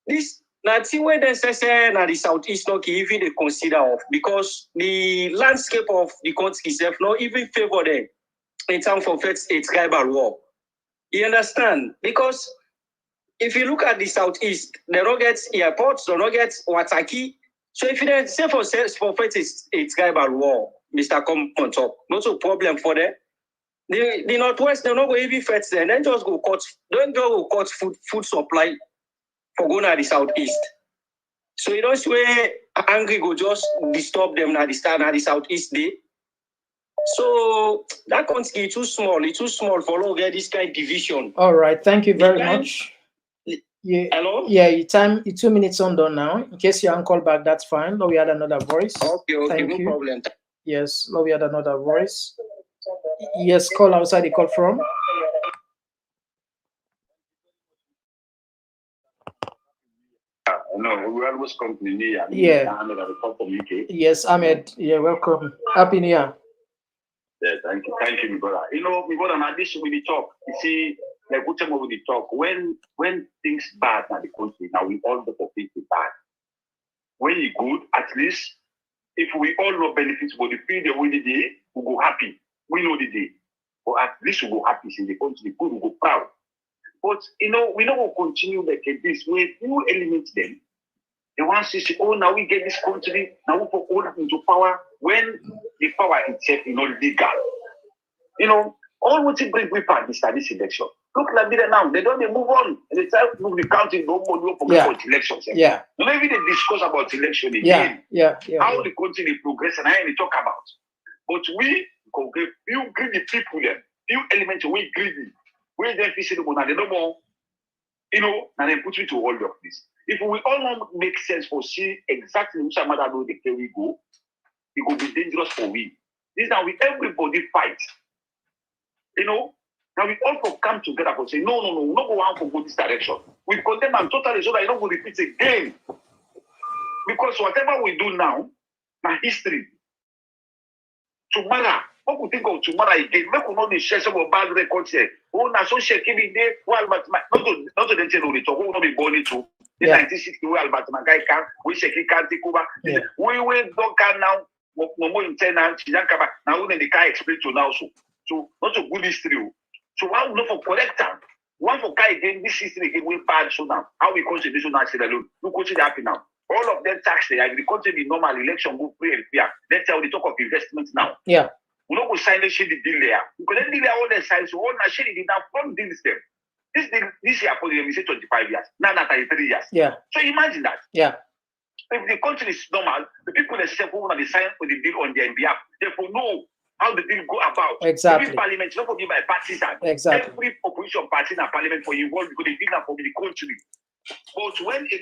T: This nothing where they say na the Southeast not even they consider of because the landscape of the country itself not even favor them in terms of a tribal war. You understand? Because if you look at the Southeast, they don't get airports, they don't get Wataki. So if you say for a tribal war, Mr. Komon-Tok, not a problem for them. The Northwest, they're not going to be fed there. Then just go cut, don't go cut food supply for going to the Southeast. So you don't swear angry go just disturb them at the Southeast day. So that country is too small. It's too small for long get this kind of division.
B: All right, thank you very much.
T: Hello?
B: Yeah, your time, your 2 minutes on done now. In case you can call back, that's fine. Now we had another voice.
T: Okay,
B: Thank
T: no
B: you.
T: problem.
B: Yes, now we had another voice. Yes, call outside the call from.
U: No, we always come to the New Year.
B: Yeah.
U: Ahmed, I will come from UK.
B: Yes, Ahmed. Yeah, welcome. Happy New Year.
U: Yeah, thank you, my brother. You know, my brother, in addition with the talk, you see, like what time with the talk, when things bad in the country, now we all go for things bad. When you good, at least if we all know benefits, but the feel the way the day, we go happy. We know the day, but at least we go happy. See the country good, we go proud. But you know, we don't will continue like this. We you eliminate them. They want to say, oh, now we get this country, now we put all into power when the power itself is not legal. You know, all what you bring with this election. Look like that now, they don't move on. And they try to move the country, no more, no forget about elections.
B: Yeah.
U: Maybe they discuss about election again.
B: Yeah.
U: How the country they progress and how they talk about. But we go give you greedy people them, few elements we greedy. We then feel say now they no more, you know, and then put you to all of this. If we all not make sense for see exactly which matter do the way we go, it will be dangerous for we. This now we everybody fight. You know, now we all for come together and say, no, we not go on for go this direction. We condemn them totally so that you don't go repeat again. Because whatever we do now, my history. Tomorrow, what we think of tomorrow again? Make we not be share some bad records here. Oh, na so share keeping there. Well, but not to them say no, they talk. We not be born into. In 1960, we Albert Magai can we shake can't take over. We don't can now. More in 10 now. Now when they can't explain to now so not a good history. So why we not for correct time? One for guy again, this history again we bad so now. How we constitution now Sierra Leone? Look what's happening now. All of them tax there, and the country be normal election go free and fair. That's how they talk of investment now.
B: Yeah.
U: We don't go sign the shady deal there. Because then deal all the sides, so all that shady deal now from deals them. This year for them, we say 25 years. Now 33 years.
B: Yeah.
U: So imagine that.
B: Yeah.
U: If the country is normal, the people that say who want to sign for the deal on their behalf, therefore know how the deal go about.
B: Exactly.
U: Every parliament is not going to be by partisan.
B: Exactly.
U: Every opposition party in a parliament for involved because they deal for the country. But when a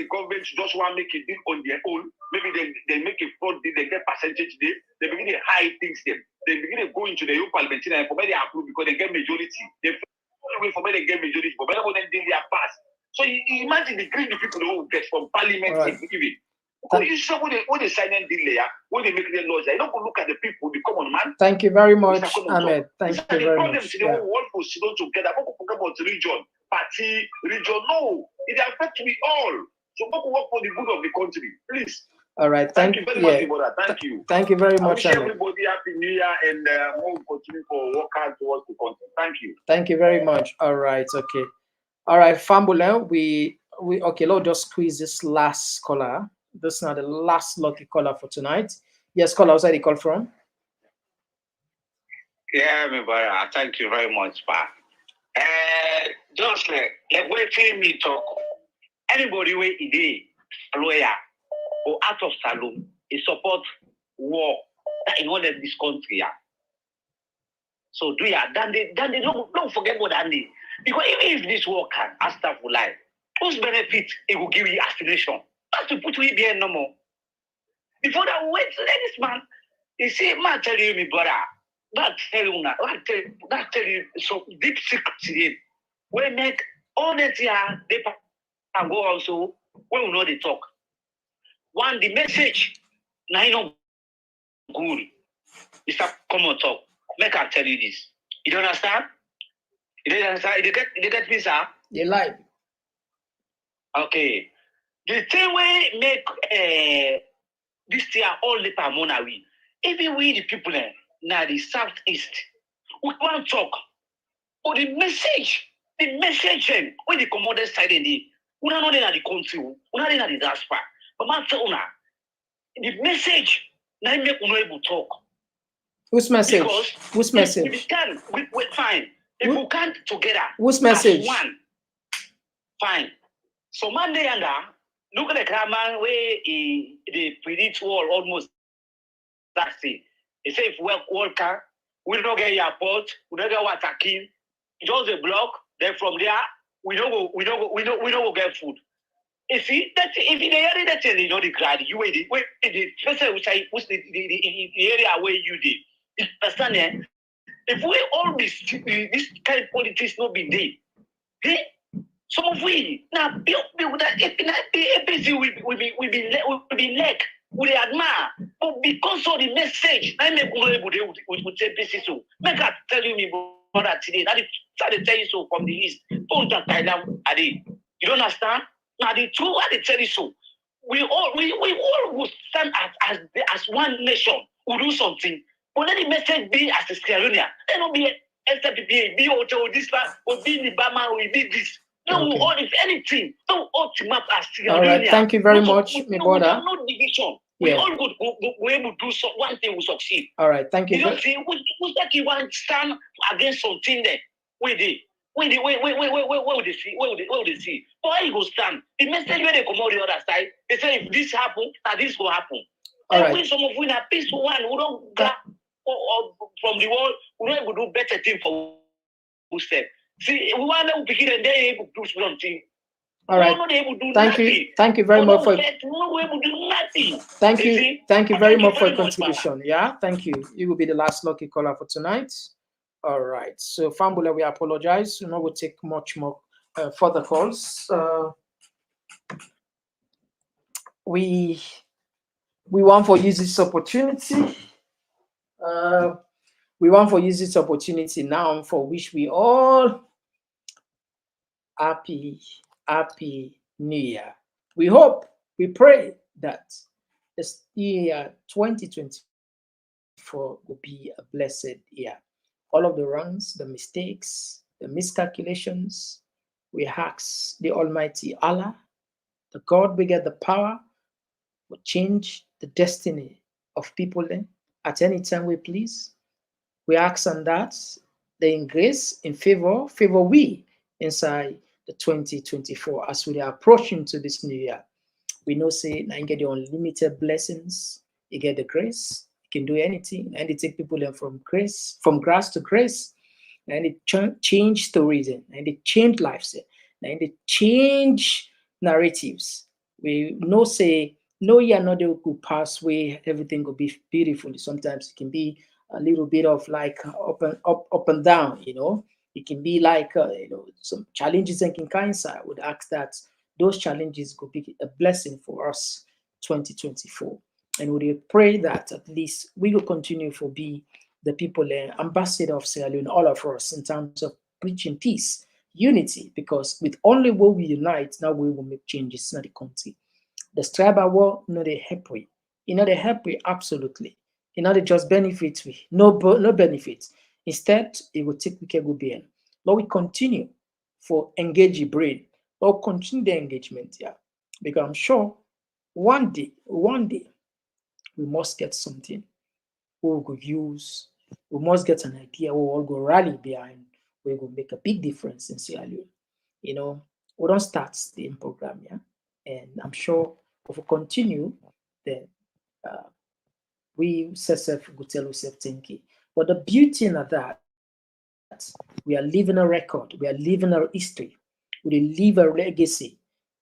U: government just want to make a deal on their own, maybe they make a fraud deal, they get percentage deal, they begin to hide things them. They begin to go into the parliament and for they approve because they get majority. They wait for they get majority, but when they deal their pass. So you imagine the greedy people who get from parliament even. Because you saw when they sign a deal there, when they make their laws, they don't go look at the people, the common man.
B: Thank you very much, Ahmed. Thank you very much.
U: The whole world will sit down together. Don't forget about region, party, region. No, it affects we all. So we work for the good of the country, please.
B: All right.
U: Thank you very much, brother. Thank you.
B: Thank you very much,
U: I wish everybody happy New Year and more continue for work hard towards the country. Thank you.
B: Thank you very much. All right. Okay. All right, Fambula, we okay. Let's just squeeze this last caller. This is not the last lucky caller for tonight. Yes, caller, outside the call from.
Q: Yeah, my brother. Thank you very much, pa. Just like wait me talk. Anybody where he lawyer or out of saloon, he support war that in order this country. Yeah. So do ya? Then they don't forget about that. Because even if this war can after for life, whose benefit it will give you affiliation? That's to put we behind no more. Before that, wait, let this man. You see, man tell you, me brother, that tell you now, that tell you so deep secret to him. We make all that here, they can go also, we will know the talk. One, the message, now you know good. Mr. Komon-Tok, make I tell you this. You don't understand? You don't understand? You get me, sir?
B: You like.
Q: Okay. The thing we make this thing all the money. Even we the people now the southeast, we can't talk. But the message when the commodity side in the we don't know they are the country, we don't know the diaspora. But man tell una the message now make we not able to talk.
B: Whose message?
Q: Because
B: whose message?
Q: If we can, we fine. If we can't together,
B: whose message?
Q: As one, fine. So Monday and look at the grammar where they predict war almost that's it. They say if work can, we don't get airport, we don't get water king, just a block. Then from there, we don't go get food. You see, that's if in the area that you know the grad, you wait the first which the area where you did. You understand? Eh? If we all this kind of politics not be there, some of we now build that APC we be leg, we admire, but because of the message, I make with APC so. Make I tell you me brother today, that is tell you so from the east. Don't Thailand Adi. You don't understand? Now the truth I tell you so. We all will stand as one nation. We do something. But let the message be as a Sierra Leone. Let not be SFPA, be Ocho, this one, or be Nibama, or be this. No,
B: Okay.
Q: or if anything, don't ultimate as Sierra
B: All right.
Q: Leone.
B: Thank you very much, my brother.
Q: No division. We
B: Yeah.
Q: all go able to do one thing, we succeed.
B: All right. Thank you.
Q: You don't see, who's that you want to stand against something there? Where they see? Where they see? Why you go stand? The message where they come out the other side, they say if this happen, that this will happen.
B: All
Q: And
B: right.
Q: when some of we are peaceful one, we don't grab from the world, we don't able to do better thing for ourselves. See, we want to begin and they able to do something.
B: All right.
Q: We are not able to do
B: Thank
Q: nothing.
B: you. Thank you very
Q: We
B: much
Q: don't
B: for.
Q: get- we are not able to do nothing.
B: Thank
Q: You
B: you.
Q: see?
B: Thank you
Q: And
B: very
Q: thank you
B: much for your
Q: very much, Baba.
B: contribution. Yeah. Thank you. You will be the last lucky caller for tonight. All right. So, Fambula, we apologize. You know, we'll take much more further calls. We want for use this opportunity. We want for use this opportunity now for which we all happy New Year. We hope, we pray that this year 2024 will be a blessed year. All of the wrongs, the mistakes, the miscalculations, we ask the Almighty Allah, the God we get the power, will change the destiny of people then at any time we please. We ask on that, the in grace, in favor we inside the 2024 as we are approaching to this new year. We know say now you get the unlimited blessings, you get the grace, you can do anything, and it take people then from grace, from grass to grace, and it change stories and it change lives and it change narratives. We know say no year another could pass where everything will be beautiful. Sometimes it can be a little bit of like up and down, you know. It can be like some challenges and can coincide. I would ask that those challenges could be a blessing for us 2024, and we pray that at least we will continue to be the people ambassador of Sierra Leone, all of us, in terms of preaching peace, unity, because with only when we unite, now we will make changes in the country. The tribal war, they help we. They help we absolutely. They just benefit we. No benefit. Instead, it will take we can go beyond. Lord, we continue for engage your brain. Lord, continue the engagement here. Because I'm sure one day, we must get something we will go use. We must get an idea we will all go rally behind. We will make a big difference in Sierra Leone. We don't start the program, yeah? And I'm sure if we continue, then we self will tell ourselves thank you. But the beauty in that, we are leaving a record, we are leaving our history, we leave a legacy.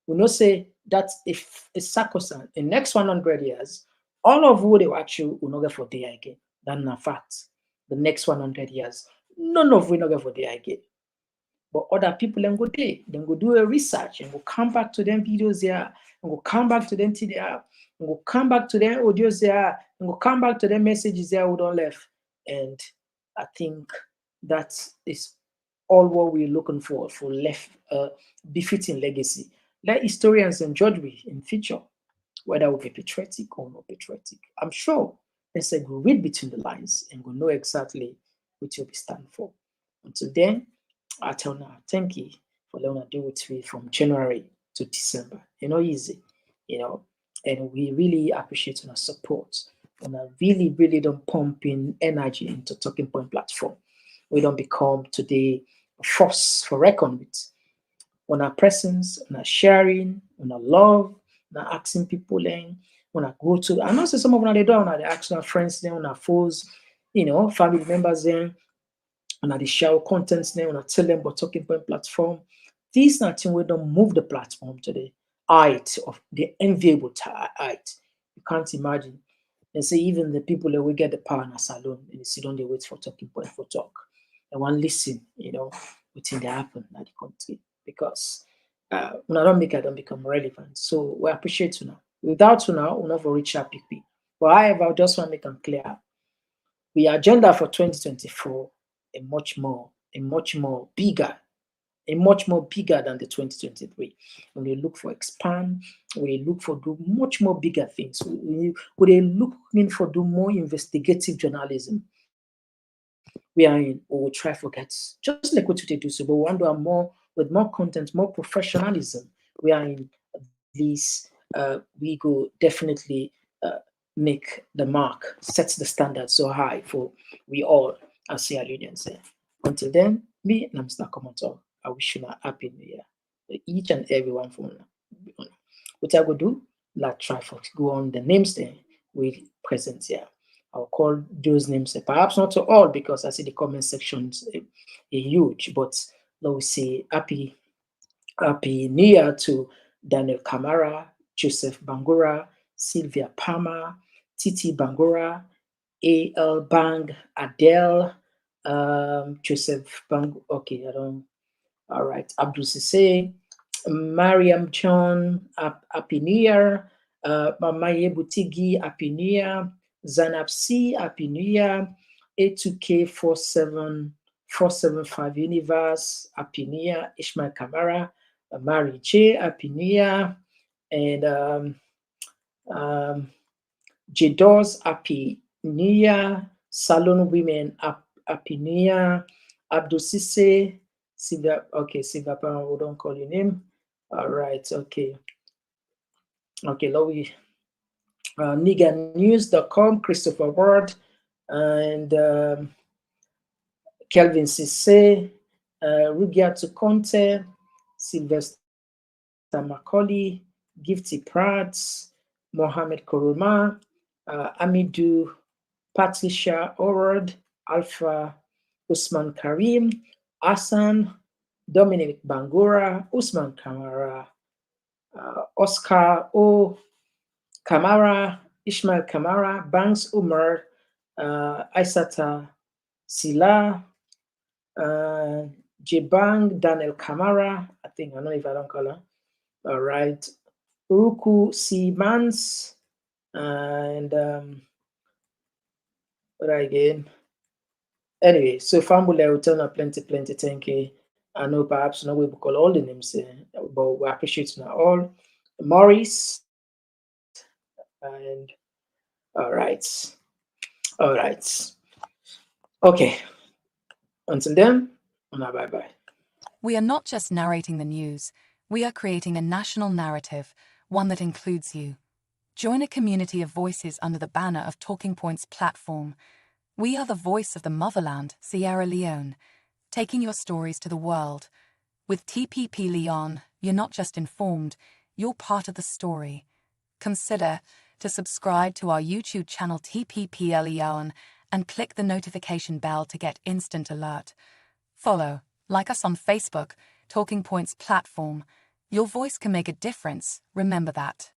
B: We know say that if it's sacrosanct, in the next 100 years, all of who they will actually will not get for day again. That's a fact. The next 100 years, none of we not get for day again. But other people then go there, then go do a research and go come back to them videos there, and go come back to them TDR, and go come back to them audios there, and go come back to them messages there we don't left. And I think that is all what we're looking for left befitting legacy. Let historians and judge we in future whether we'll be patriotic or not patriotic. I'm sure they say go read between the lines and go know exactly what you'll be stand for. Until then, I tell now, thank you for letting us do with me from January to December. Easy, and we really appreciate your support. And I really don't pump in energy into Talking Point platform. We don't become today a force for reckon with. On our presence, on our sharing, on our love, on our asking people when I go to, I know say some of them they don't, they ask our friends them, on our foes, family members them, and they share contents them, and I tell them about talking point platform. These nothing we don't move the platform to the height of the enviable height. You can't imagine. And say even the people that we get the power in a salon and they sit down, they wait for talking point for talk. And one listen, within the happen at the country. Because when I don't make it, I don't become relevant. So we appreciate you now. Without you now, we'll never reach our PP. But however, I just want to make them clear. We agenda for 2024 a much more bigger than the 2023. When we look for expand, we look for do much more bigger things. We looking for do more investigative journalism. We will try to get just like what we do, so but we want to have more with more content, more professionalism. We are in this. We go definitely make the mark, sets the standard so high for we all as Sierra Leoneans. Until then, me and Mr. Komon-Tok, I wish you a happy new year. Each and every one for you. What I will do, let's try to go on the names there we present here. I'll call those names, perhaps not to all because I see the comment sections are huge, but let me say happy new year to Daniel Kamara, Joseph Bangura, Sylvia Palmer, Titi Bangura, A.L. Bang, Adele, Joseph Bang, okay, all right, Abdul Sisse, Mariam John, Happy New Year, Mamaye Butigi, Happy New Year, Zanab C, Happy New Year, A2K 475 Universe, Happy New Year, Ishmael Kamara, Mary J, Happy New Year, and J-Dawes, Happy New Year, Salon Women, Happy New Year, Abdul Sisse, Sylvia, okay, Sylvia, we don't call your name. All right, okay. Okay, Lowy. Niganews.com, Christopher Ward, and Kelvin Sisse, Rugiato Conte, Sylvester Macaulay, Gifty Prats, Mohamed Koroma, Amidou, Patricia Orod, Alpha Usman Karim, Hassan, Dominic Bangura, Usman Kamara, Oscar O. Kamara, Ishmael Kamara, Banks Umar, Aisata Sila, Jebang Daniel Kamara, I think, I don't know if I don't call her. All right. Uruku C. Mans, and what again? Anyway, so Fambule will turn up plenty, 10K. I know perhaps no way we call all the names, but we appreciate now all. Maurice, and all right. Okay. Until then, bye-bye.
K: We are not just narrating the news, we are creating a national narrative, one that includes you. Join a community of voices under the banner of Talking Points platform. We are the voice of the motherland, Sierra Leone, taking your stories to the world. With TPP Leon, you're not just informed, you're part of the story. Consider to subscribe to our YouTube channel TPP Leon and click the notification bell to get instant alert. Follow, like us on Facebook, Talking Points platform. Your voice can make a difference, remember that.